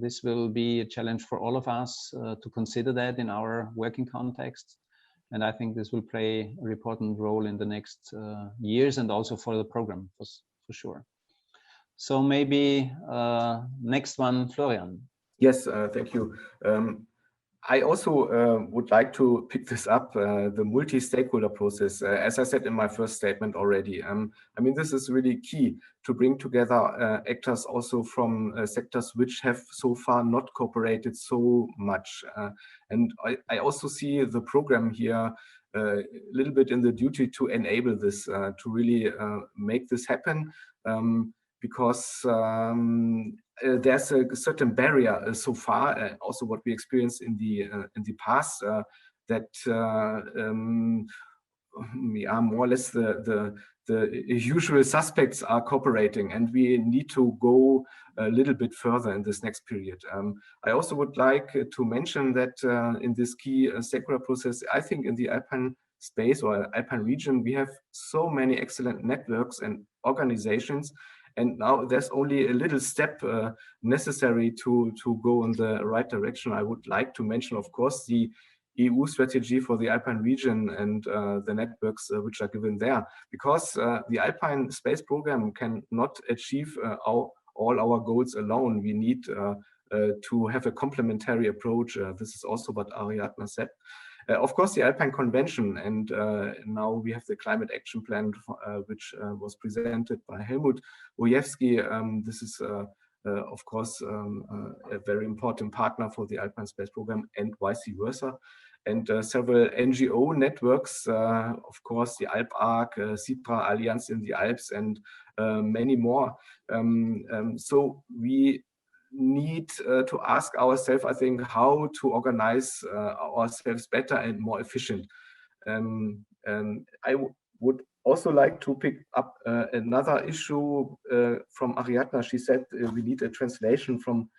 this will be a challenge for all of us to consider that in our working context. And I think this will play an important role in the next years and also for the program for sure. So maybe next one, Florian. Yes, thank you. I also would like to pick this up, the multi-stakeholder process. As I said in my first statement already, I mean, this is really key to bring together actors also from sectors which have so far not cooperated so much. And I also see the program here a little bit in the duty to enable this, to really make this happen, because there's a certain barrier so far, also what we experienced in the past, that yeah, more or less the usual suspects are cooperating, and we need to go a little bit further in this next period. I also would like to mention that in this key stakeholder process, I think in the Alpine space or Alpine region, we have so many excellent networks and organizations. And now there's only a little step necessary to go in the right direction. I would like to mention, of course, the EU strategy for the Alpine region and the networks which are given there, because the Alpine Space Program cannot achieve all our goals alone. We need to have a complementary approach. This is also what Ariadna said. Of course, the Alpine Convention, and now we have the Climate Action Plan, which was presented by Helmut. Hojesky, this is, of course, a very important partner for the Alpine Space Program, and vice versa. And several NGO networks, of course, the ALPARC, CIPRA, Alliance in the Alps, and many more. So we need to ask ourselves, I think, how to organize ourselves better and more efficient. I would also like to pick up another issue from Ariadna. She said we need a translation from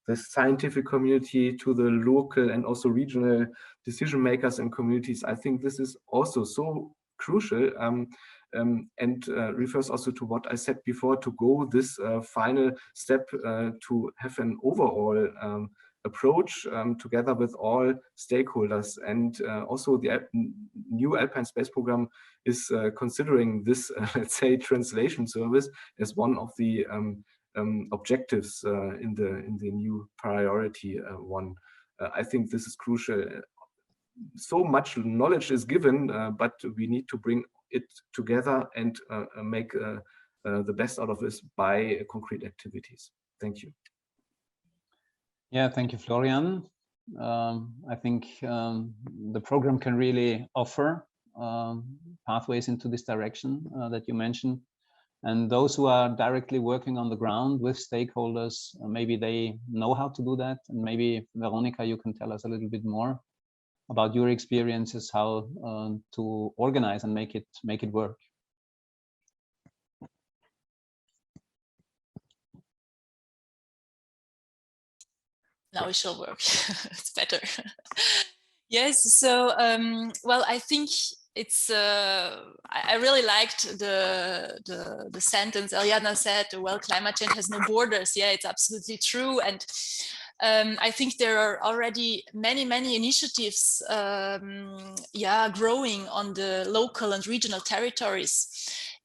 the scientific community to the local and also regional decision makers and communities. I think this is also so crucial, and refers also to what I said before, to go this final step to have an overall approach together with all stakeholders. And also the new Alpine Space Program is considering this, let's say, translation service as one of the objectives in the new priority one. I think this is crucial. So much knowledge is given, but we need to bring it together and make the best out of this by concrete activities. Thank you. Yeah, thank you, Florian. I think the program can really offer pathways into this direction that you mentioned. And those who are directly working on the ground with stakeholders, maybe they know how to do that. And maybe, Veronika, you can tell us a little bit more about your experiences, how to organize and make it work. Now it shall work. It's better. Yes. So, well, I think it's. I really liked the sentence Ariadna said. Well, climate change has no borders. Yeah, it's absolutely true. And I think there are already many initiatives. Yeah, growing on the local and regional territories.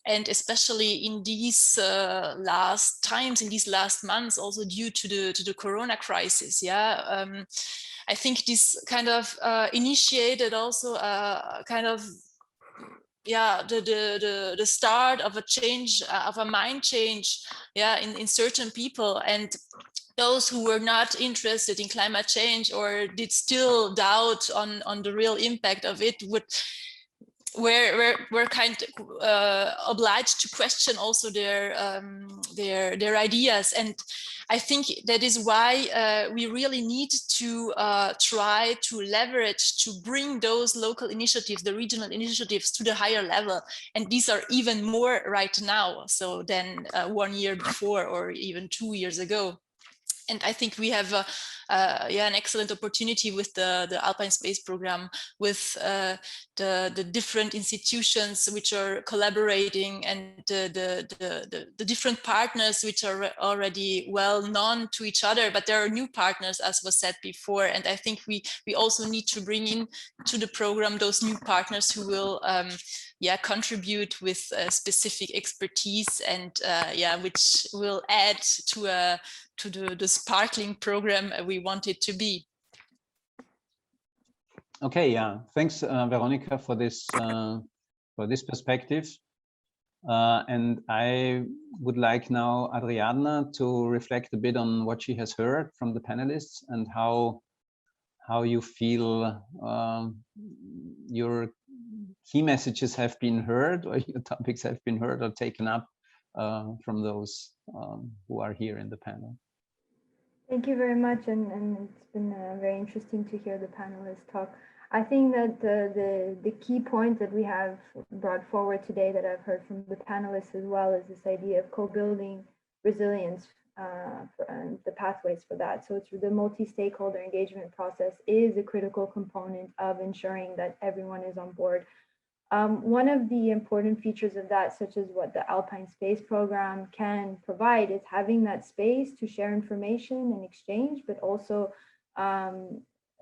And especially in these last times, in these last months, also due to the Corona crisis, yeah, I think this kind of initiated also kind of, yeah, the start of a change, of a mind change, yeah, in certain people. And those who were not interested in climate change or did still doubt on the real impact of it were kind of obliged to question also their ideas. And I think that is why we really need to try to leverage, to bring those local initiatives, the regional initiatives, to the higher level. And these are even more right now, so than 1 year before or even 2 years ago. And I think we have yeah, an excellent opportunity with the Alpine Space program, with the different institutions which are collaborating, and the different partners which are already well known to each other, but there are new partners, as was said before. And I think we also need to bring in to the program those new partners who will yeah, contribute with specific expertise, and yeah, which will add to the sparkling program we want it to be. Okay, yeah, thanks, Veronika, for this perspective. And I would like now Ariadna to reflect a bit on what she has heard from the panelists and how you feel your key messages have been heard, or your topics have been heard or taken up from those who are here in the panel. Thank you very much, and it's been very interesting to hear the panelists talk. I think that the key point that we have brought forward today, that I've heard from the panelists as well, is this idea of co-building resilience and the pathways for that. So it's the multi-stakeholder engagement process is a critical component of ensuring that everyone is on board. One of the important features of that, such as what the Alpine Space program can provide, is having that space to share information and exchange, but also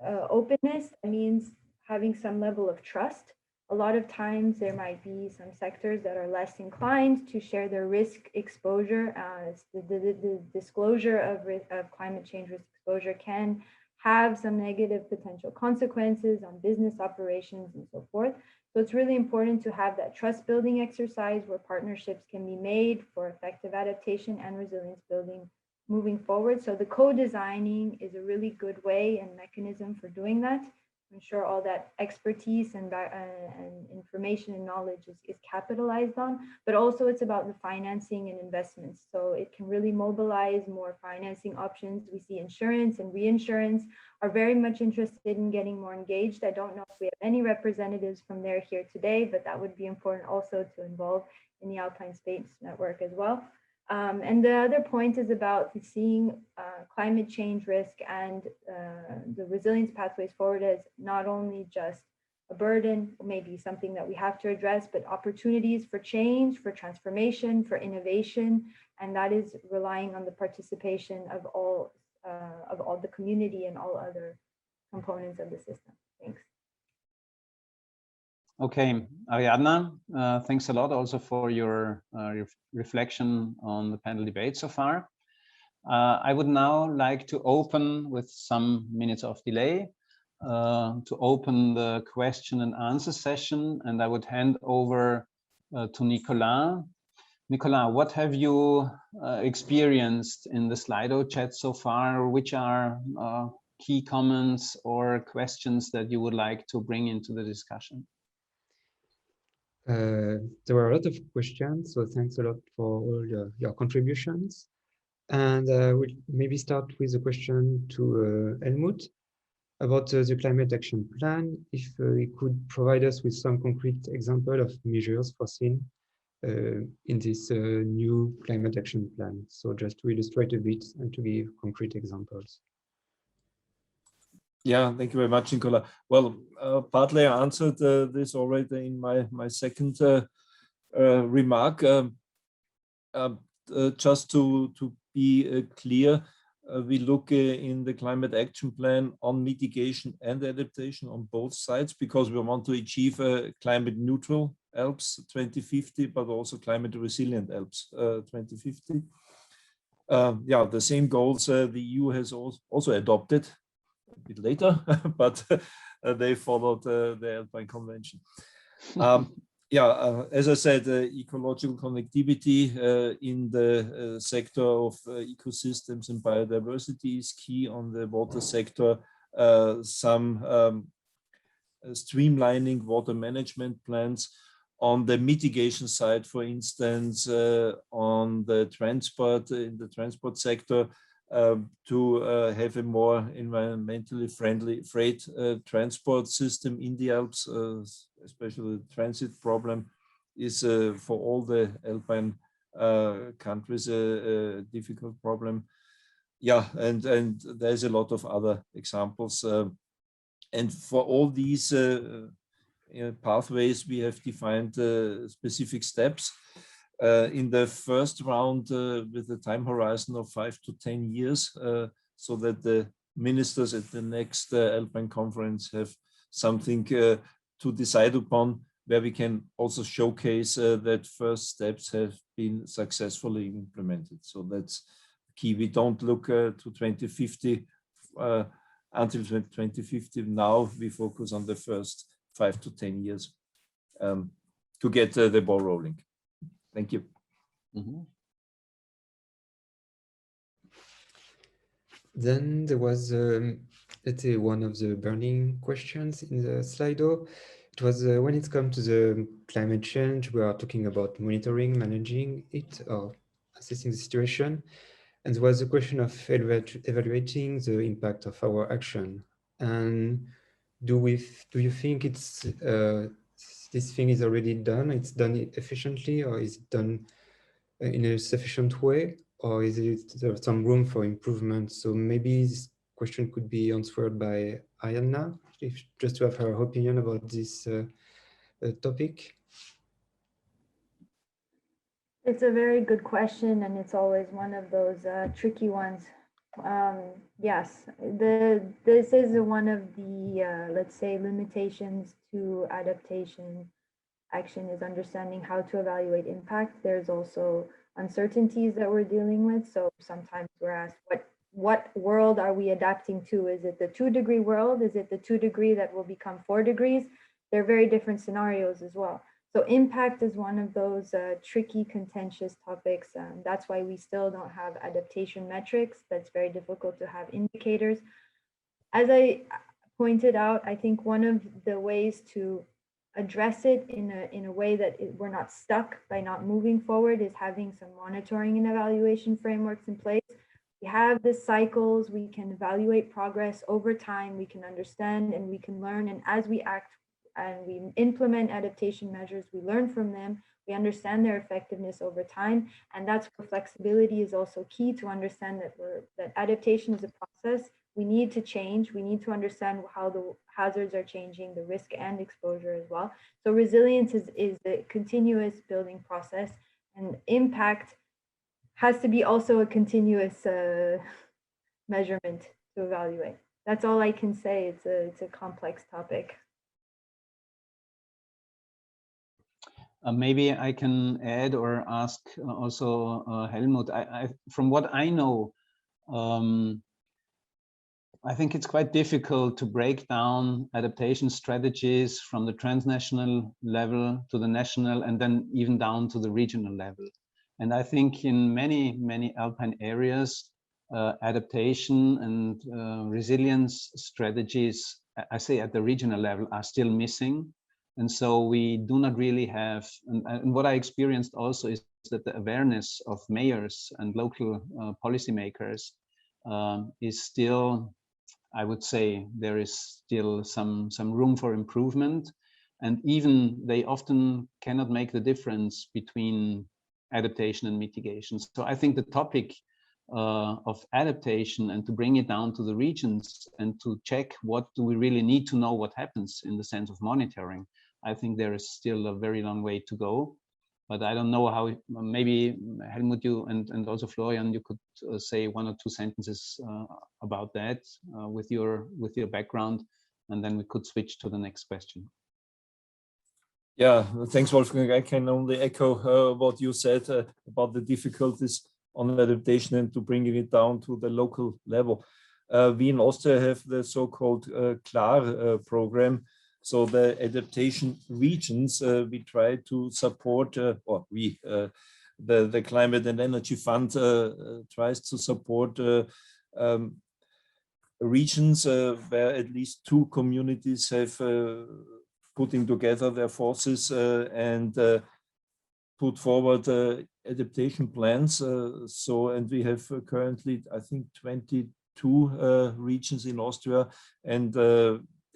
openness. That means having some level of trust. A lot of times there might be some sectors that are less inclined to share their risk exposure. The disclosure of climate change risk exposure can have some negative potential consequences on business operations and so forth. So it's really important to have that trust building exercise where partnerships can be made for effective adaptation and resilience building moving forward. So the co-designing is a really good way and mechanism for doing that, to ensure all that expertise and information and knowledge is capitalized on, but also it's about the financing and investments. So it can really mobilize more financing options. We see insurance and reinsurance are very much interested in getting more engaged. I don't know if we have any representatives from there here today, but that would be important also to involve in the Alpine Space Network as well. And the other point is about seeing climate change risk and the resilience pathways forward as not only just a burden, maybe something that we have to address, but opportunities for change, for transformation, for innovation, and that is relying on the participation of all the community and all other components of the system. Thanks. Okay, Ariadna, thanks a lot also for your reflection on the panel debate so far. I would now like to open, with some minutes of delay, to open the question and answer session, and I would hand over to Nicolas Nicolas, what have you experienced in the Slido chat so far? Which are key comments or questions that you would like to bring into the discussion? There were a lot of questions, so thanks a lot for all your contributions. And we'll maybe start with a question to Helmut about the climate action plan. If he could provide us with some concrete example of measures foreseen in this new climate action plan. So just to illustrate a bit and to give concrete examples. Yeah, thank you very much, Nicola. Well, partly I answered this already in my second remark. Just to be clear, we look in the climate action plan on mitigation and adaptation on both sides, because we want to achieve a climate neutral Alps 2050, but also climate resilient Alps 2050. Yeah, the same goals the EU has also adopted a bit later, but they followed the Alpine Convention. Yeah, as I said, ecological connectivity in the sector of ecosystems and biodiversity is key. On the water sector, some streamlining water management plans. On the mitigation side, for instance, on the transport, in the transport sector, to have a more environmentally friendly freight transport system in the Alps, especially the transit problem is for all the Alpine countries a difficult problem. Yeah, and there's a lot of other examples. And for all these pathways, we have defined specific steps. In the first round, with a time horizon of 5 to 10 years, so that the ministers at the next Alpine conference have something to decide upon, where we can also showcase that first steps have been successfully implemented. So that's key. We don't look to 2050 until 2050. Now we focus on the first 5 to 10 years to get the ball rolling. Thank you. Mm-hmm. Then there was, let's say, one of the burning questions in the Slido. It was when it comes to the climate change, we are talking about monitoring, managing it, or assessing the situation. And there was a question of evaluating the impact of our action. And do you think it's this thing is already done? It's done efficiently, or is it done in a sufficient way, or is there some room for improvement? So maybe this question could be answered by Ariadna, just to have her opinion about this topic. It's a very good question, and it's always one of those tricky ones. Yes, this is one of the, let's say, limitations to adaptation action is understanding how to evaluate impact. There's also uncertainties that we're dealing with. So sometimes we're asked, what world are we adapting to? Is it the 2-degree world? Is it the 2-degree that will become 4 degrees? They're very different scenarios as well. So impact is one of those tricky, contentious topics. That's why we still don't have adaptation metrics. That's very difficult to have indicators. As I pointed out, I think one of the ways to address it in a way that we're not stuck by not moving forward is having some monitoring and evaluation frameworks in place. We have the cycles, we can evaluate progress over time, we can understand and we can learn, and as we act and we implement adaptation measures, we learn from them, we understand their effectiveness over time, and that's where flexibility is also key to understand that adaptation is a process. We need to change, we need to understand how the hazards are changing, the risk and exposure as well. So resilience is a continuous building process, and impact has to be also a continuous measurement to evaluate. That's all I can say. It's a complex topic. Maybe I can add or ask also Helmut. From what I know, I think it's quite difficult to break down adaptation strategies from the transnational level to the national and then even down to the regional level. And I think in many alpine areas, adaptation and resilience strategies, I say at the regional level, are still missing. And so we do not really have, and what I experienced also is that the awareness of mayors and local policymakers is still, I would say, there is still some room for improvement. And even they often cannot make the difference between adaptation and mitigation. So I think the topic of adaptation and to bring it down to the regions and to check what do we really need to know what happens in the sense of monitoring, I think there is still a very long way to go. But I don't know how, maybe Helmut, you and also Florian, you could say one or two sentences about that with your background, and then we could switch to the next question. Yeah, thanks, Wolfgang. I can only echo what you said about the difficulties on adaptation and to bringing it down to the local level. We in Austria have the so-called CLAR program. So the adaptation regions, we try to support, the Climate and Energy Fund tries to support regions where at least two communities have putting together their forces and put forward adaptation plans. And we have currently, I think, 22 regions in Austria, and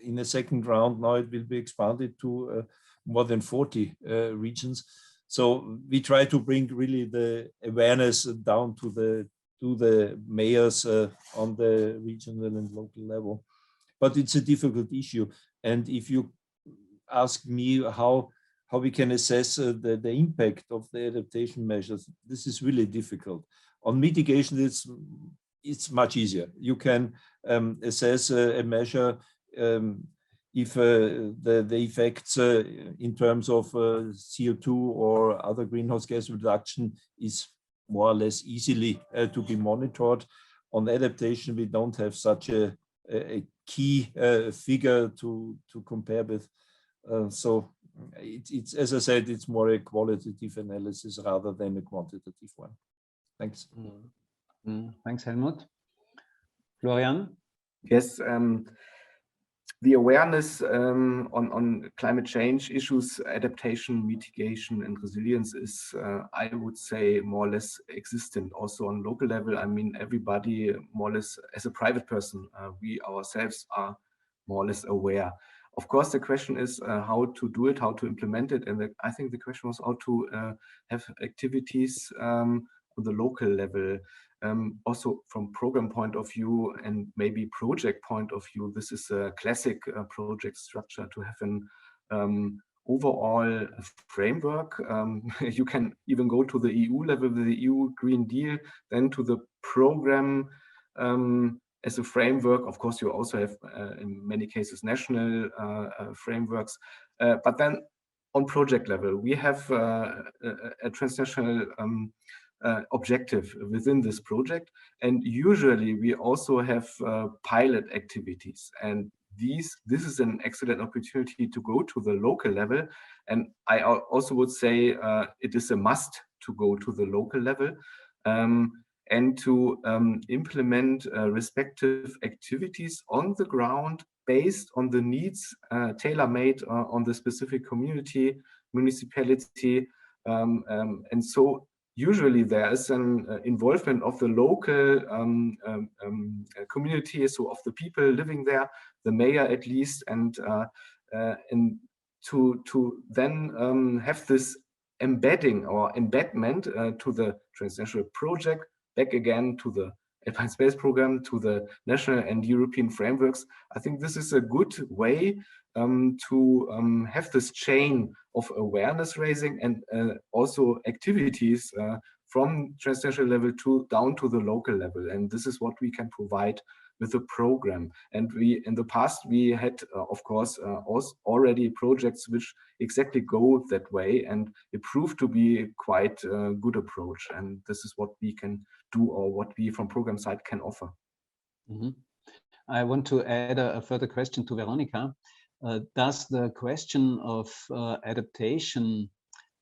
in the second round now it will be expanded to more than 40 regions. So we try to bring really the awareness down to the mayors on the regional and local level. But it's a difficult issue, and if you ask me how we can assess the impact of the adaptation measures, this is really difficult. On mitigation, it's much easier. You can assess a measure if the effects in terms of CO2 or other greenhouse gas reduction is more or less easily to be monitored. On adaptation, we don't have such a key figure to compare with. So it's, as I said, it's more a qualitative analysis rather than a quantitative one. Thanks. Thanks, Helmut. Florian? Yes, the awareness on climate change issues, adaptation, mitigation, and resilience is, I would say, more or less existent also on local level. I mean, everybody more or less, as a private person, we ourselves are more or less aware. Of course, the question is how to do it, how to implement it. And I think the question was how to have activities on the local level. Also from program point of view and maybe project point of view, this is a classic project structure to have an overall framework. You can even go to the EU level with the EU Green Deal, then to the program as a framework. Of course, you also have in many cases national frameworks, but then on project level, we have a transnational objective within this project, and usually we also have pilot activities, and this is an excellent opportunity to go to the local level. And I also would say it is a must to go to the local level and to implement respective activities on the ground based on the needs, tailor-made on the specific community, municipality, and so usually there is an involvement of the local community, so of the people living there, the mayor at least, and to then have this embedding or embedment to the transnational project, back again to the Alpine Space Program, to the national and European frameworks. I think this is a good way to have this chain of awareness raising and also activities from transnational level down to the local level. And this is what we can provide with the program. And in the past, we had, of course, already projects which exactly go that way, and it proved to be quite a good approach. And this is what we can do, or what we from program side can offer. Mm-hmm. I want to add a further question to Veronika. Does the question of adaptation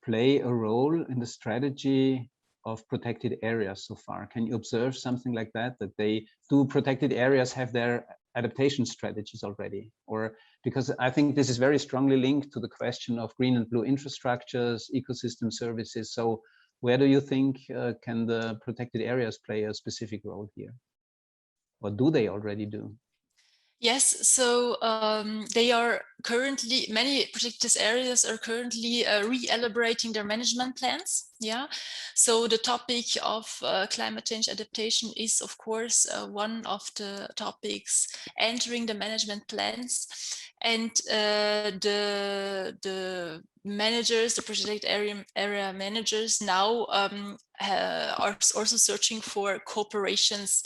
play a role in the strategy of protected areas so far? Can you observe something like that, that they do protected areas have their adaptation strategies already? Or because I think this is very strongly linked to the question of green and blue infrastructures, ecosystem services. So where do you think can the protected areas play a specific role here? What do they already do? Yes, so they are currently, many protected areas are currently re-elaborating their management plans. Yeah, so the topic of climate change adaptation is, of course, one of the topics entering the management plans. And the managers, the protected area managers now are also searching for cooperations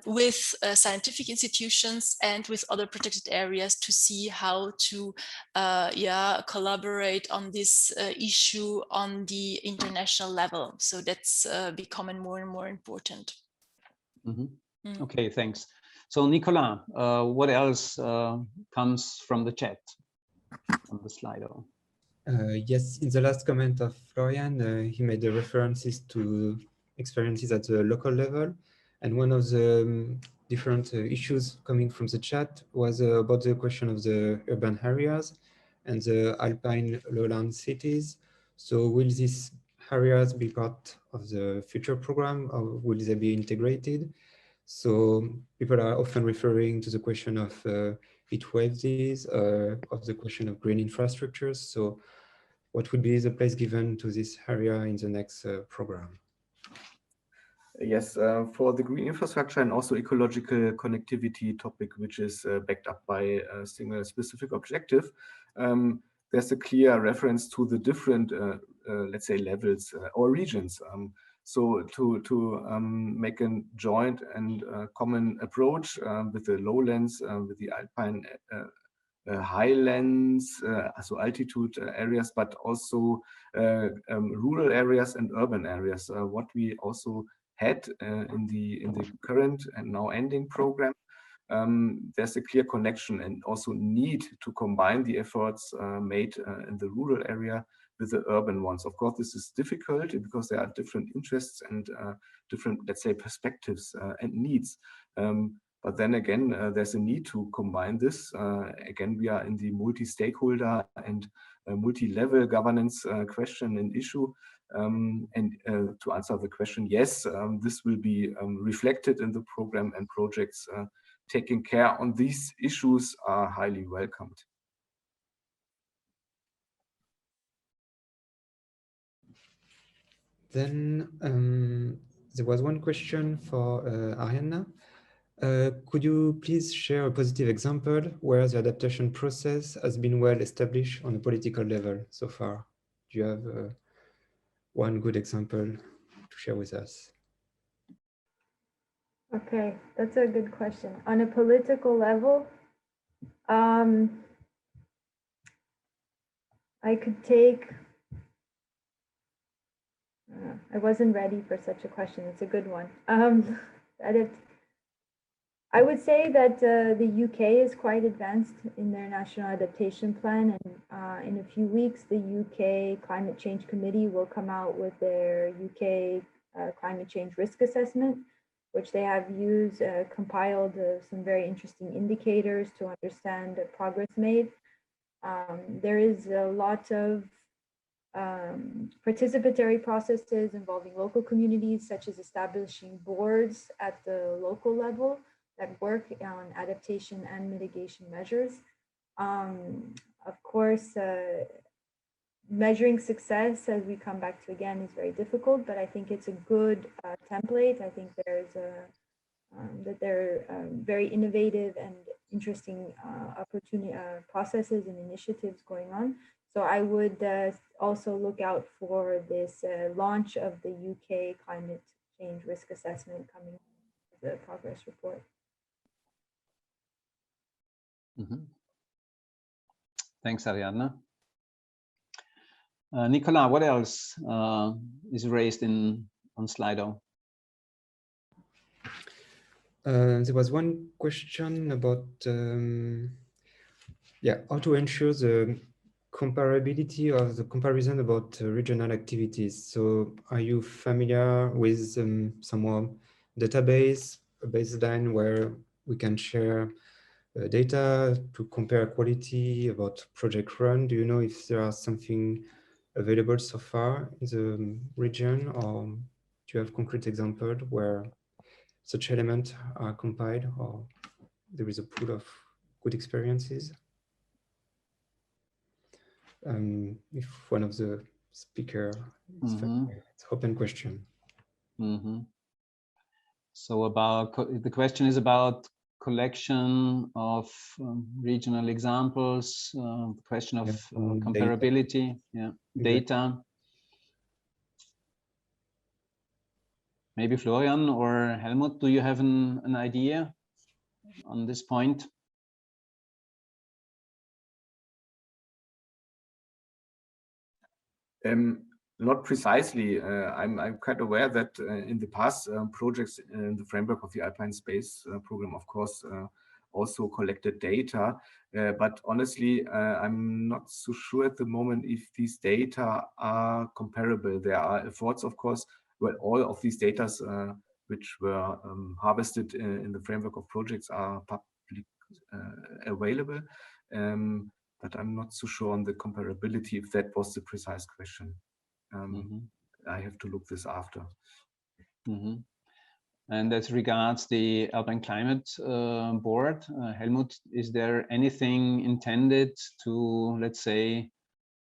with scientific institutions and with other protected areas to see how to collaborate on this issue on the international level. So that's becoming more and more important. Mm-hmm. Okay, thanks. So Nicolas, what else comes from the chat on the Slido? Yes, in the last comment of Florian, he made the references to experiences at the local level. And one of the different issues coming from the chat was about the question of the urban areas and the alpine lowland cities. So will these areas be part of the future program, or will they be integrated? So people are often referring to the question of heat waves, of the question of green infrastructures. So what would be the place given to this area in the next program? Yes, for the green infrastructure and also ecological connectivity topic, which is backed up by a single specific objective, there's a clear reference to the different, let's say, levels or regions. So to make a joint and common approach with the lowlands, with the alpine highlands, so altitude areas, but also rural areas and urban areas. What we also had in the current and now ending program, there's a clear connection and also need to combine the efforts made in the rural area with the urban ones. Of course, this is difficult because there are different interests and different, let's say, perspectives and needs. But then again, there's a need to combine this. Again, we are in the multi-stakeholder and multi-level governance question and issue. And to answer the question, yes, this will be reflected in the program, and projects taking care on these issues are highly welcomed. Then there was one question for Ariadna. Could you please share a positive example where the adaptation process has been well established on a political level so far? Do you have one good example to share with us? Okay, that's a good question. On a political level, I could take, I wasn't ready for such a question. It's a good one. I would say that the UK is quite advanced in their national adaptation plan, and in a few weeks, the UK Climate Change Committee will come out with their UK climate change risk assessment, which they have used, compiled some very interesting indicators to understand the progress made. There is a lot of participatory processes involving local communities, such as establishing boards at the local level that work on adaptation and mitigation measures. Of course, measuring success, as we come back to again, is very difficult, but I think it's a good template. I think there's that there are very innovative and interesting processes and initiatives going on. So I would also look out for this launch of the UK climate change risk assessment coming with the progress report. Mm-hmm. Thanks, Ariadna. Nicolas, what else is raised on Slido? There was one question about how to ensure the comparability or the comparison about regional activities. So are you familiar with some more database, a baseline where we can share data to compare quality about project run? Do you know if there are something available so far in the region, or do you have concrete examples where such elements are compiled, or there is a pool of good experiences? If one of the speakers is familiar, it's open question. So about the question is about collection of regional examples, the question of comparability, data. Maybe Florian or Helmut, do you have an idea on this point? Not precisely. I'm quite aware that in the past projects in the framework of the Alpine Space program, of course, also collected data. But honestly, I'm not so sure at the moment if these data are comparable. There are efforts, of course, well, all of these data which were harvested in the framework of projects are publicly available. But I'm not so sure on the comparability, if that was the precise question. I have to look this after. And as regards the Alpine Climate Board, Helmut, is there anything intended to, let's say,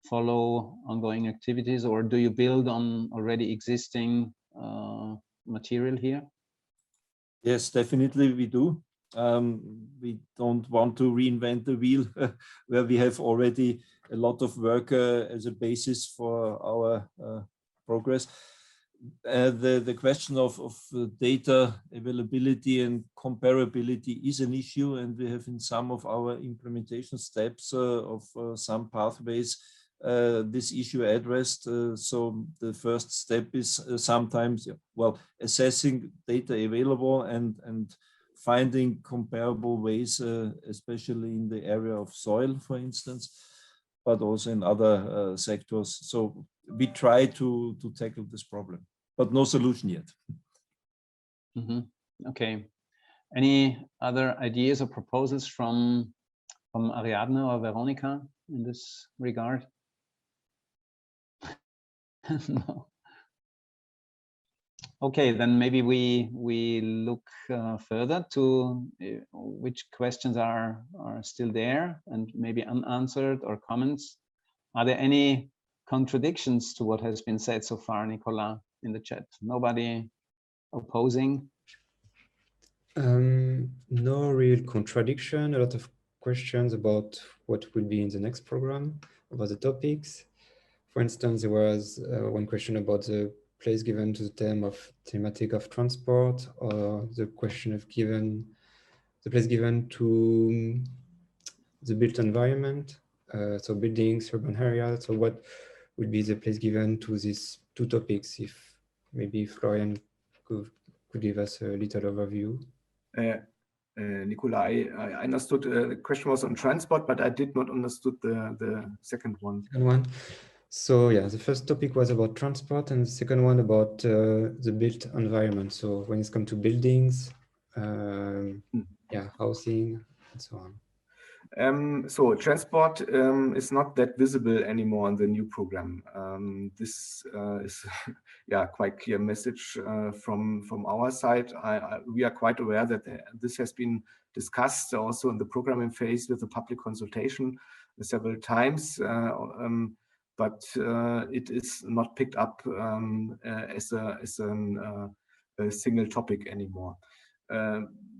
follow ongoing activities, or do you build on already existing material here? Yes, definitely we do. We don't want to reinvent the wheel where we have already a lot of work as a basis for our progress. The question of data availability and comparability is an issue, and we have in some of our implementation steps of some pathways this issue addressed. So the first step is sometimes, well, assessing data available and finding comparable ways, especially in the area of soil, for instance, but also in other sectors. So we try to tackle this problem, but no solution yet. Okay. Any other ideas or proposals from Ariadna or Veronika in this regard? No. Okay, then maybe we look further to which questions are still there and maybe unanswered, or comments. Are there any contradictions to what has been said so far, Nicola, in the chat? Nobody opposing? No real contradiction. A lot of questions about what will be in the next program, about the topics. For instance, there was one question about the place given to the theme of thematic of transport, or the question of the place given to the built environment, so buildings, urban areas. So what would be the place given to these two topics? If maybe Florian could give us a little overview. Nicola, I understood the question was on transport, but I did not understood the second one. So yeah, the first topic was about transport, and the second one about the built environment. So when it comes to buildings, yeah, housing and so on. So transport is not that visible anymore in the new program. This is yeah, quite clear message from our side. We are quite aware that this has been discussed also in the programming phase with the public consultation several times. But it is not picked up as a single topic anymore.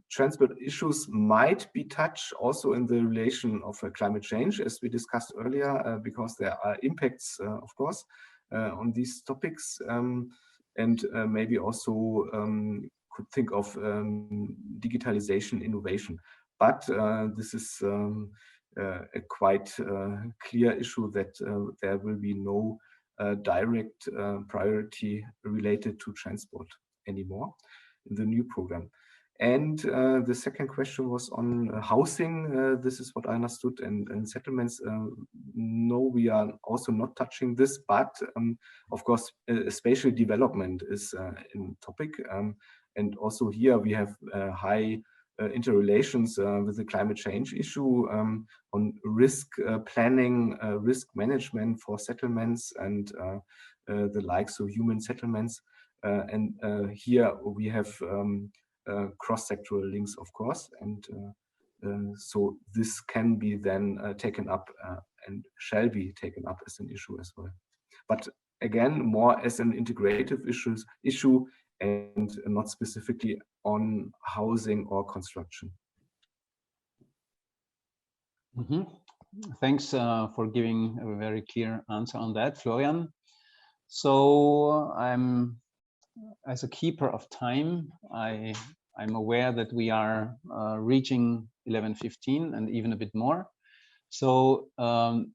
Transport issues might be touched also in the relation of climate change, as we discussed earlier, because there are impacts, of course, on these topics, and maybe also could think of digitalization innovation. But this is a quite clear issue that there will be no direct priority related to transport anymore in the new program. And the second question was on housing. This is what I understood, and settlements. no, we are also not touching this, but of course, spatial development is in topic. And also here we have high interrelations with the climate change issue on risk planning, risk management for settlements and the like, so human settlements. And here we have cross-sectoral links, of course, and so this can be then taken up and shall be taken up as an issue as well. But again, more as an integrative issue and not specifically on housing or construction. Mm-hmm. Thanks for giving a very clear answer on that, Florian. So as a keeper of time, I'm aware that we are reaching 11:15 and even a bit more. So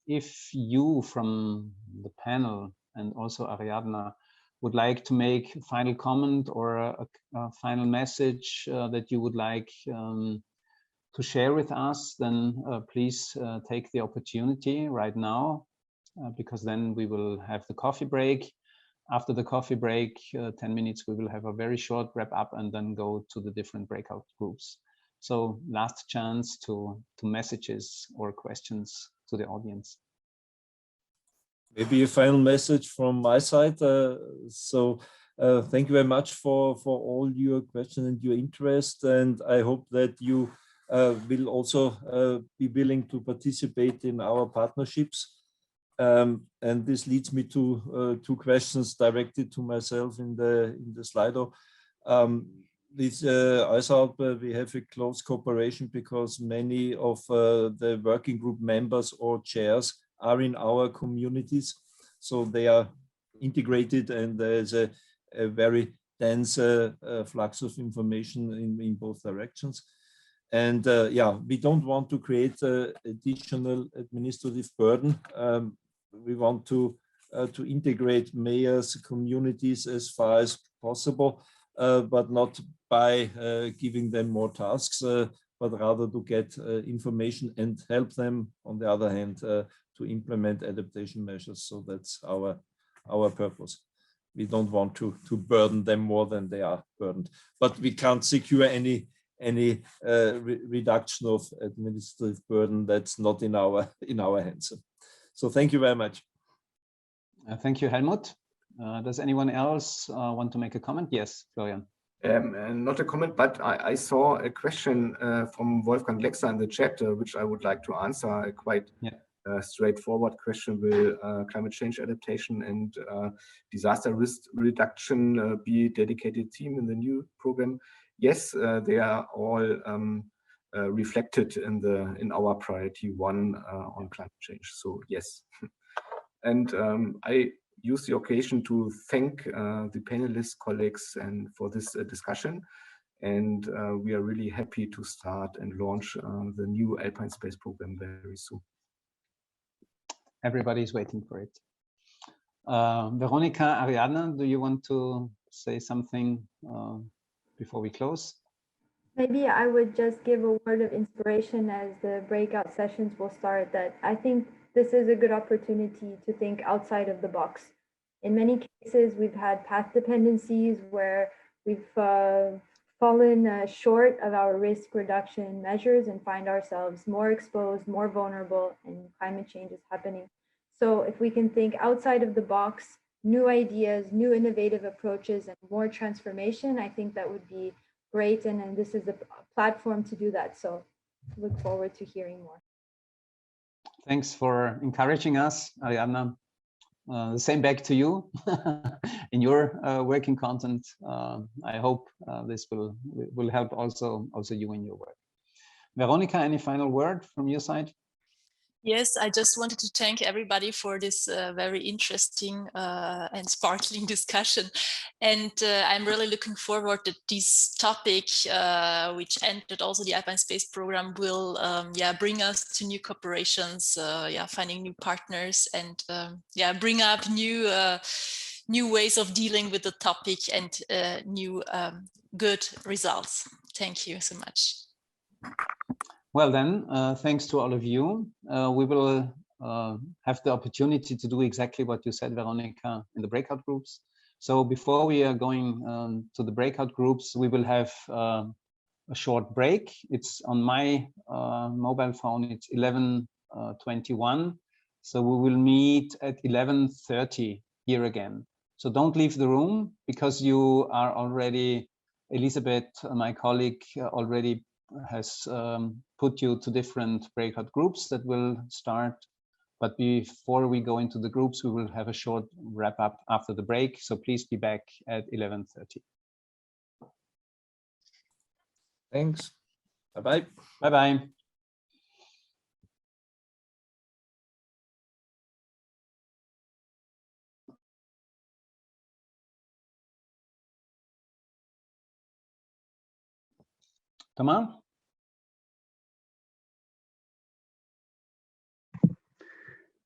if you from the panel and also Ariadna would like to make a final comment or a final message that you would like to share with us, then please take the opportunity right now, because then we will have the coffee break. After the coffee break, 10 minutes, we will have a very short wrap up and then go to the different breakout groups. So last chance to messages or questions to the audience. Maybe a final message from my side. Thank you very much for all your questions and your interest. And I hope that you will also be willing to participate in our partnerships. And this leads me to two questions directed to myself in the Slido. With ISALP, we have a close cooperation because many of the working group members or chairs are in our communities. So they are integrated and there's a very dense flux of information in both directions. And yeah, we don't want to create additional administrative burden. We want to integrate mayors, communities as far as possible, but not by giving them more tasks, but rather to get information and help them, on the other hand, to implement adaptation measures. So that's our purpose. We don't want to burden them more than they are burdened, but we can't secure any reduction of administrative burden that's not in our hands. So thank you very much. Thank you, Helmut. Does anyone else want to make a comment? Yes, Florian. Not a comment, but I saw a question from Wolfgang Lexer in the chat, which I would like to answer. A quite straightforward question: will climate change adaptation and disaster risk reduction be a dedicated theme in the new program? Yes, they are all reflected in our priority 1 on climate change. So yes, and I use the occasion to thank the panelists, colleagues, and for this discussion. And we are really happy to start and launch the new Alpine Space program very soon. Everybody's waiting for it. Veronika, Ariadna, do you want to say something before we close? Maybe I would just give a word of inspiration as the breakout sessions will start, that I think this is a good opportunity to think outside of the box. In many cases, we've had path dependencies where we've fallen short of our risk reduction measures and find ourselves more exposed, more vulnerable, and climate change is happening. So if we can think outside of the box, new ideas, new innovative approaches, and more transformation, I think that would be great. And this is a platform to do that. So look forward to hearing more. Thanks for encouraging us, Ariadna. The same back to you in your working content. I hope this will help also you in your work. Veronika, any final word from your side? Yes, I just wanted to thank everybody for this very interesting and sparkling discussion. And I'm really looking forward that this topic, which entered also the Alpine Space program, will bring us to new cooperations, finding new partners, and bring up new ways of dealing with the topic and new good results. Thank you so much. Well then, thanks to all of you. We will have the opportunity to do exactly what you said, Veronika, in the breakout groups. So before we are going to the breakout groups, we will have a short break. It's on my mobile phone, it's 11:21. So we will meet at 11:30 here again. So don't leave the room, because you are already, Elisabeth, my colleague, already has put you to different breakout groups that will start. But before we go into the groups, we will have a short wrap up after the break. So please be back at 11:30. Thanks. Bye-bye. Bye-bye. Thomas?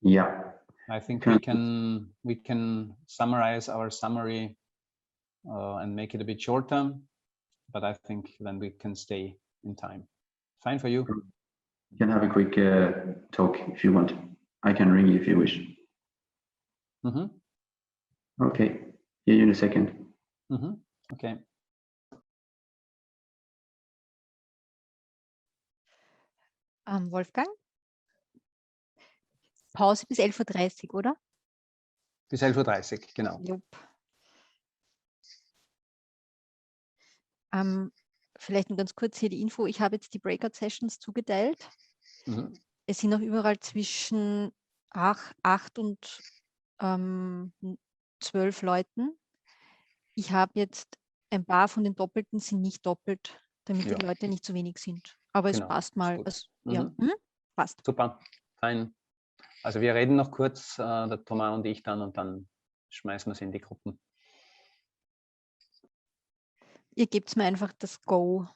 Yeah. I think we can summarize our summary and make it a bit shorter, but I think then we can stay in time. Fine for you? You can have a quick talk if you want. I can ring you if you wish. Mm-hmm. Okay. See you in a second. Mm-hmm. Okay. Wolfgang? Pause bis 11:30 Uhr, oder? Bis 11:30 Uhr, genau. Jupp. Vielleicht nur ganz kurz hier die Info. Ich habe jetzt die Breakout-Sessions zugeteilt. Mhm. Es sind noch überall zwischen 8 und 12 Leuten. Ich habe jetzt ein paar von den Doppelten sind nicht doppelt, damit die Leute nicht zu wenig sind. Aber es passt mal. Also, ja, passt. Super, fein. Also wir reden noch kurz, der Thomas und ich dann, und dann schmeißen wir es in die Gruppen. Ihr gebt mir einfach das Go.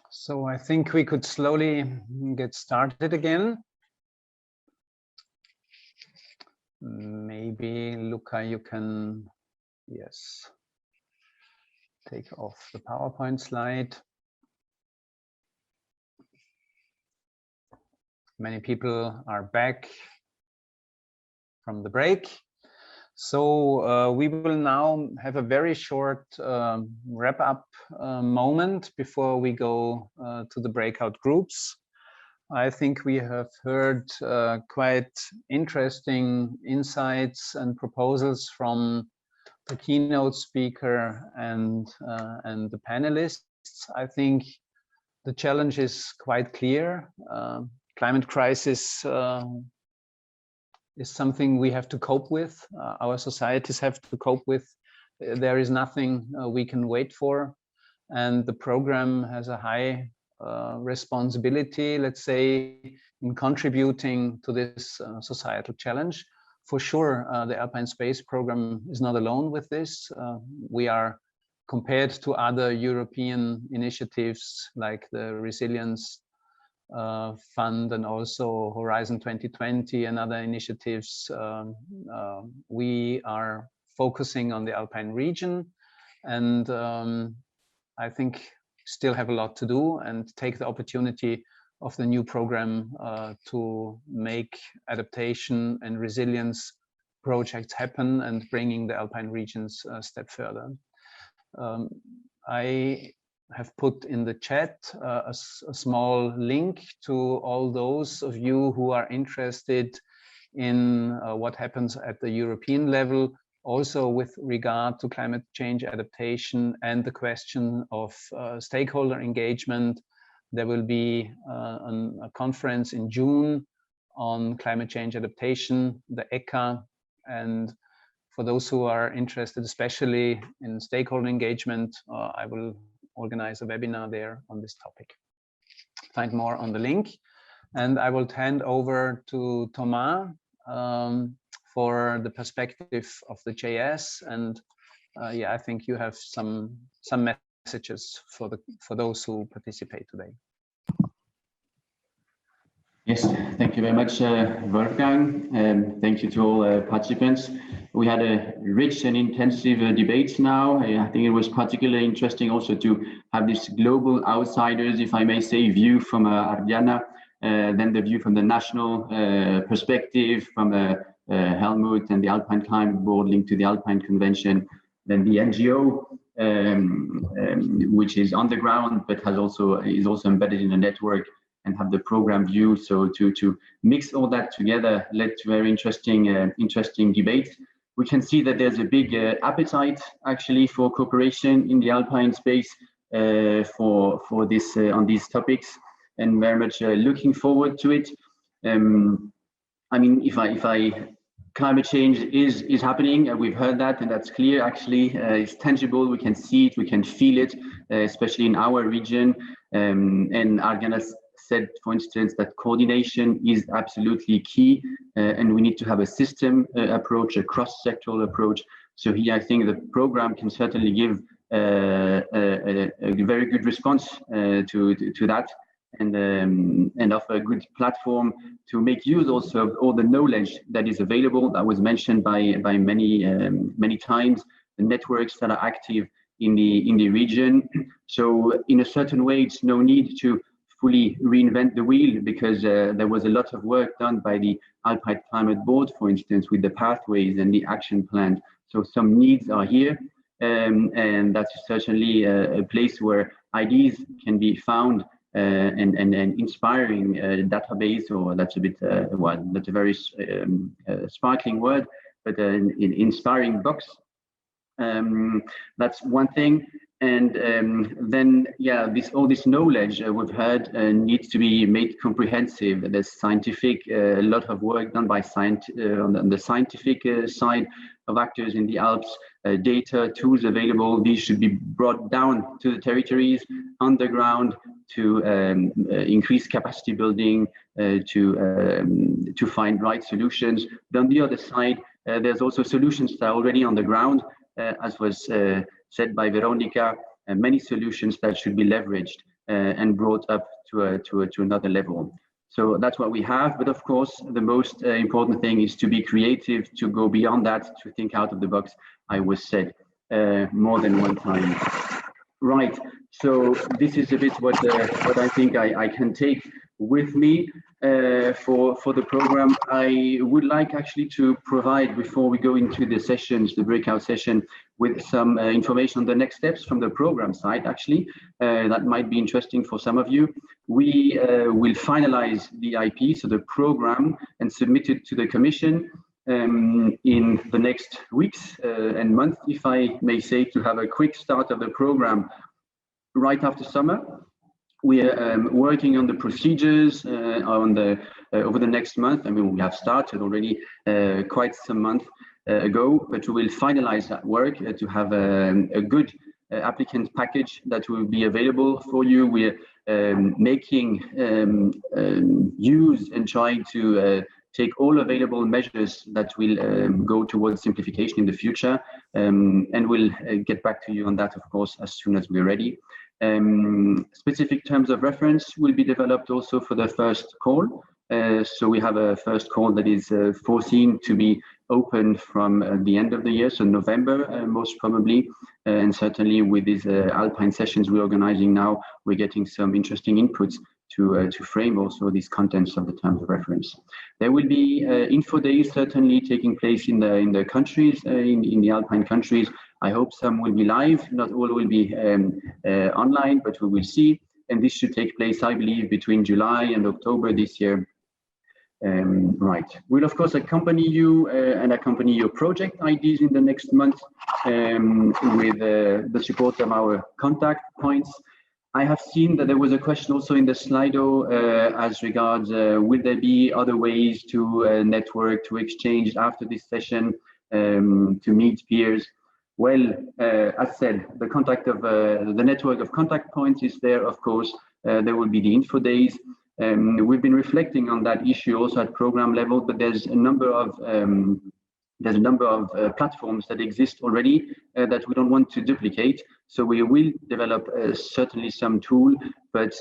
So I think we could slowly get started again. Maybe Luca, you can, yes, take off the PowerPoint slide. Many people are back from the break. So we will now have a very short wrap-up moment before we go to the breakout groups. I think we have heard quite interesting insights and proposals from the keynote speaker and the panelists. I think the challenge is quite clear. Climate crisis is something we have to cope with. Our societies have to cope with. There is nothing we can wait for. And the program has a high responsibility, let's say, in contributing to this societal challenge. For sure, the Alpine Space program is not alone with this. We are, compared to other European initiatives like the Resilience Fund and also Horizon 2020 and other initiatives, we are focusing on the Alpine region, and I think still have a lot to do and take the opportunity of the new program to make adaptation and resilience projects happen and bringing the Alpine regions a step further. I have put in the chat a small link to all those of you who are interested in what happens at the European level, also with regard to climate change adaptation and the question of stakeholder engagement. There will be a conference in June on climate change adaptation, the ECA, and for those who are interested, especially in stakeholder engagement, I will organize a webinar there on this topic. Find more on the link, and I will hand over to Thomas for the perspective of the JS, and yeah, I think you have some messages for those who participate today. Yes, thank you very much, Wolfgang, and thank you to all participants. We had a rich and intensive debate now. I think it was particularly interesting also to have this global outsiders, if I may say, view from Ariadna, then the view from the national perspective from Helmut and the Alpine Climate Board linked to the Alpine Convention, then the NGO, which is on the ground but is also embedded in a network, and have the program view. So to mix all that together led to very interesting debate. We can see that there's a big appetite actually for cooperation in the Alpine space for this on these topics, and very much looking forward to it. I mean, if I climate change is happening, we've heard that, and that's clear. Actually, it's tangible. We can see it, we can feel it, especially in our region. And Ariadna said, for instance, that coordination is absolutely key, and we need to have a system approach, a cross-sectoral approach. So here, I think the program can certainly give a very good response to that, and offer a good platform to make use also of all the knowledge that is available. That was mentioned by many times, the networks that are active in the region. So in a certain way, it's no need to fully reinvent the wheel, because there was a lot of work done by the Alpine Climate Board, for instance, with the pathways and the action plan. So some needs are here, and that's certainly a place where ideas can be found, and inspiring database, or that's a bit well, that's a very sparkling word, but an inspiring box. That's one thing. And then, yeah, all this knowledge we've heard needs to be made comprehensive. There's a lot of work done by on the scientific side of actors in the Alps, data, tools available. These should be brought down to the territories, underground, to increase capacity building, to find right solutions. But on the other side, there's also solutions that are already on the ground, as was said by Veronika, many solutions that should be leveraged. and brought up to another level. So that's what we have. But of course, the most important thing is to be creative, to go beyond that, to think out of the box. I was said more than one time. Right. So this is a bit what I think I can take with me for the program. I would like actually to provide, before we go into the sessions, the breakout session, with some information on the next steps from the program side, actually. That might be interesting for some of you. We will finalize the IP, so the program, and submit it to the Commission in the next weeks and months, if I may say, to have a quick start of the program right after summer. We are working on the procedures over the next month. I mean, we have started already quite some months ago, but we will finalize that work to have a good applicant package that will be available for you. We're making use and trying to take all available measures that will go towards simplification in the future, and we'll get back to you on that, of course, as soon as we're ready. Specific terms of reference will be developed also for the first call. So we have a first call that is foreseen to be open from the end of the year, so November most probably, and certainly with these Alpine sessions we're organizing now, we're getting some interesting inputs to frame also these contents of the terms of reference. There will be info days certainly taking place in the countries, in the Alpine countries. I hope some will be live, not all will be online, but we will see. And this should take place, I believe, between July and October this year. Right. We'll of course accompany you and accompany your project ideas in the next month with the support of our contact points. I have seen that there was a question also in the Slido as regards will there be other ways to network, to exchange after this session, to meet peers. Well, as said, the contact of the network of contact points is there, of course. There will be the info days. We've been reflecting on that issue also at program level, but there's a number of platforms that exist already that we don't want to duplicate. So we will develop certainly some tool, but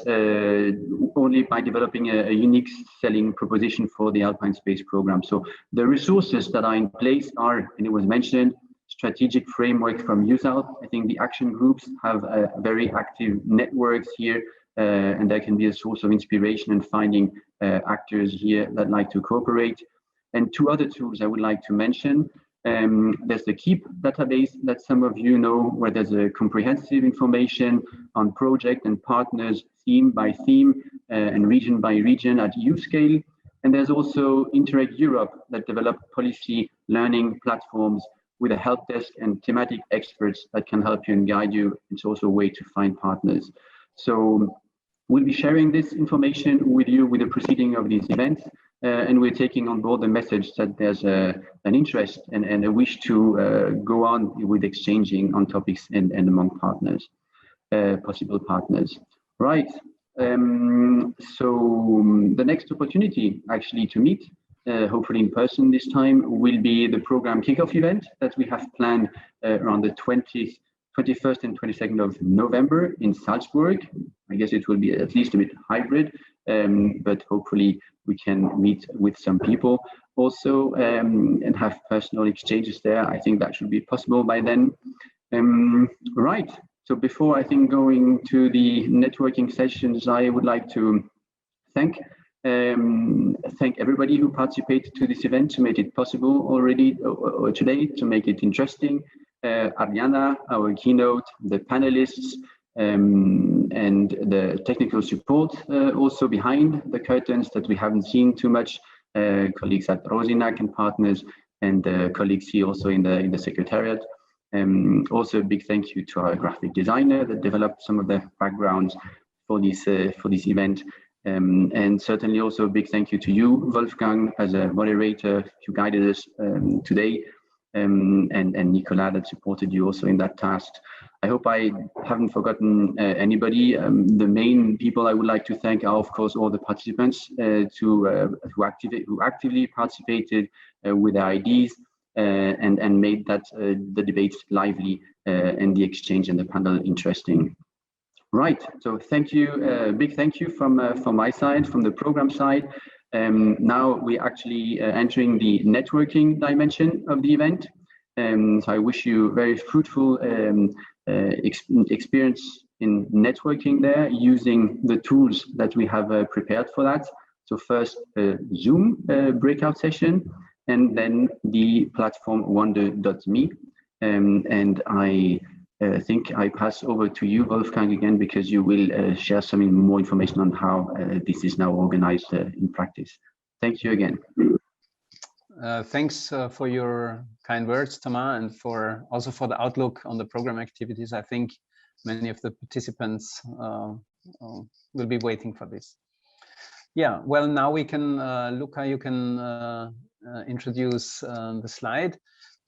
only by developing a unique selling proposition for the Alpine Space program. So the resources that are in place are, and it was mentioned, strategic framework from USALP. I think the action groups have very active networks here, and that can be a source of inspiration and finding actors here that like to cooperate. And two other tools I would like to mention. There's the KEEP database that some of you know, where there's a comprehensive information on project and partners, theme by theme and region by region at EU scale. And there's also Interreg Europe that develop policy learning platforms with a help desk and thematic experts that can help you and guide you. It's also a way to find partners. So we'll be sharing this information with you with the proceeding of these events, and we're taking on board the message that there's an interest and a wish to go on with exchanging on topics and among partners, possible partners. Right. So the next opportunity actually to meet, hopefully in person this time, will be the program kickoff event that we have planned around the 21st and 22nd of November in Salzburg. I guess it will be at least a bit hybrid, but hopefully we can meet with some people also and have personal exchanges there. I think that should be possible by then. Right. So before I think going to the networking sessions, I would like to thank everybody who participated to this event to make it possible already or today, to make it interesting. Ariadna, our keynote, the panelists, and the technical support also behind the curtains that we haven't seen too much, colleagues at Rosinak and partners, and colleagues here also in the secretariat. Also a big thank you to our graphic designer that developed some of the backgrounds for this event. And certainly also a big thank you to you, Wolfgang, as a moderator, who guided us today, and Nicolas that supported you also in that task. I hope I haven't forgotten anybody. The main people I would like to thank are, of course, all the participants who actively participated with their ideas and made that the debates lively and the exchange and the panel interesting. Right, so thank you, big thank you from my side, from the program side. Now we're actually entering the networking dimension of the event. So I wish you very fruitful experience in networking there, using the tools that we have prepared for that. So first Zoom breakout session, and then the platform wonder.me. And I think I pass over to you, Wolfgang, again, because you will share some more information on how this is now organized in practice. Thank you again. Thanks for your kind words, Thomas, and also for the outlook on the program activities. I think many of the participants will be waiting for this. Yeah, well, now we can, Luca, you can introduce the slide.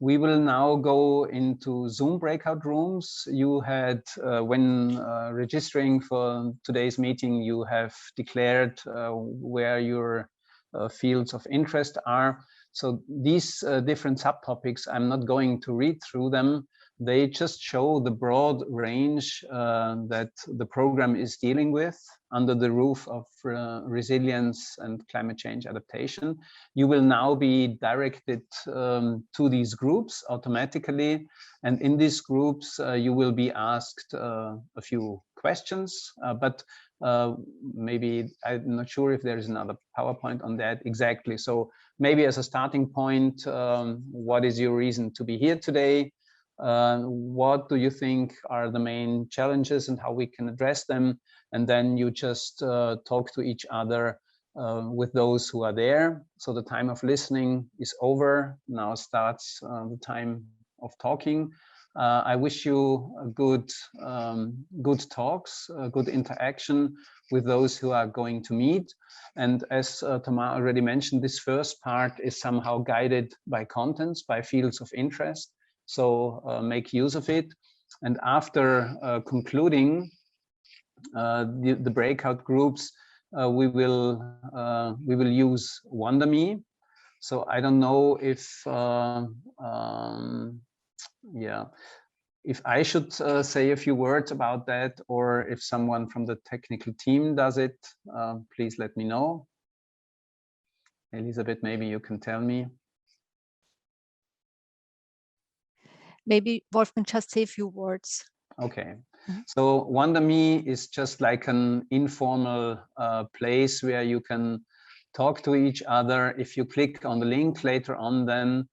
We will now go into Zoom breakout rooms. You had, when registering for today's meeting, you have declared where your fields of interest are. So these different subtopics, I'm not going to read through them. They just show the broad range that the program is dealing with under the roof of resilience and climate change adaptation. You will now be directed to these groups automatically. And in these groups, you will be asked a few questions, but maybe I'm not sure if there is another PowerPoint on that exactly. So maybe as a starting point, what is your reason to be here today? What do you think are the main challenges and how we can address them? And then you just talk to each other with those who are there. So the time of listening is over. Now starts the time of talking. I wish you a good talks, good interaction with those who are going to meet. And as Thomas already mentioned, this first part is somehow guided by contents, by fields of interest. So make use of it. And after concluding the breakout groups, we will use WonderMe. So I don't know if yeah, if I should say a few words about that, or if someone from the technical team does it, please let me know. Elisabeth, maybe you can tell me. Maybe Wolfgang just say a few words. Okay, so WonderMe is just like an informal place where you can talk to each other. If you click on the link later on, then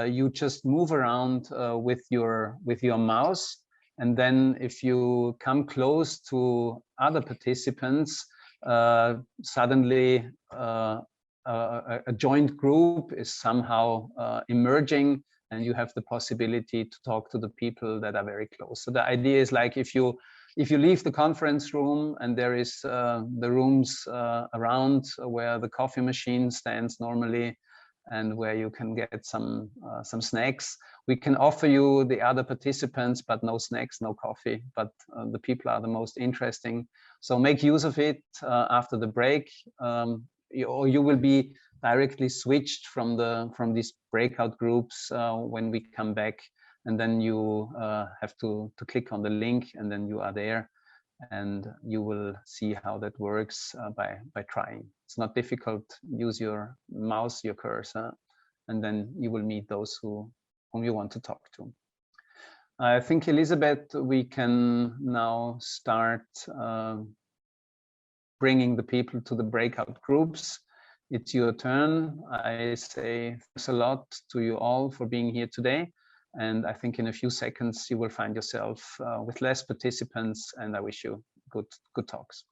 you just move around with your mouse, and then if you come close to other participants, suddenly a joint group is somehow emerging, and you have the possibility to talk to the people that are very close. So the idea is like if you leave the conference room and there is the rooms around where the coffee machine stands normally, and where you can get some snacks. We can offer you the other participants, but no snacks, no coffee, but the people are the most interesting. So make use of it after the break, or you will be directly switched from these breakout groups when we come back, and then you have to click on the link, and then you are there. And you will see how that works by trying. It's not difficult. Use your mouse, your cursor, and then you will meet those whom you want to talk to. I think, Elisabeth, we can now start bringing the people to the breakout groups. It's your turn. I say thanks a lot to you all for being here today. And I think in a few seconds, you will find yourself with less participants, and I wish you good talks.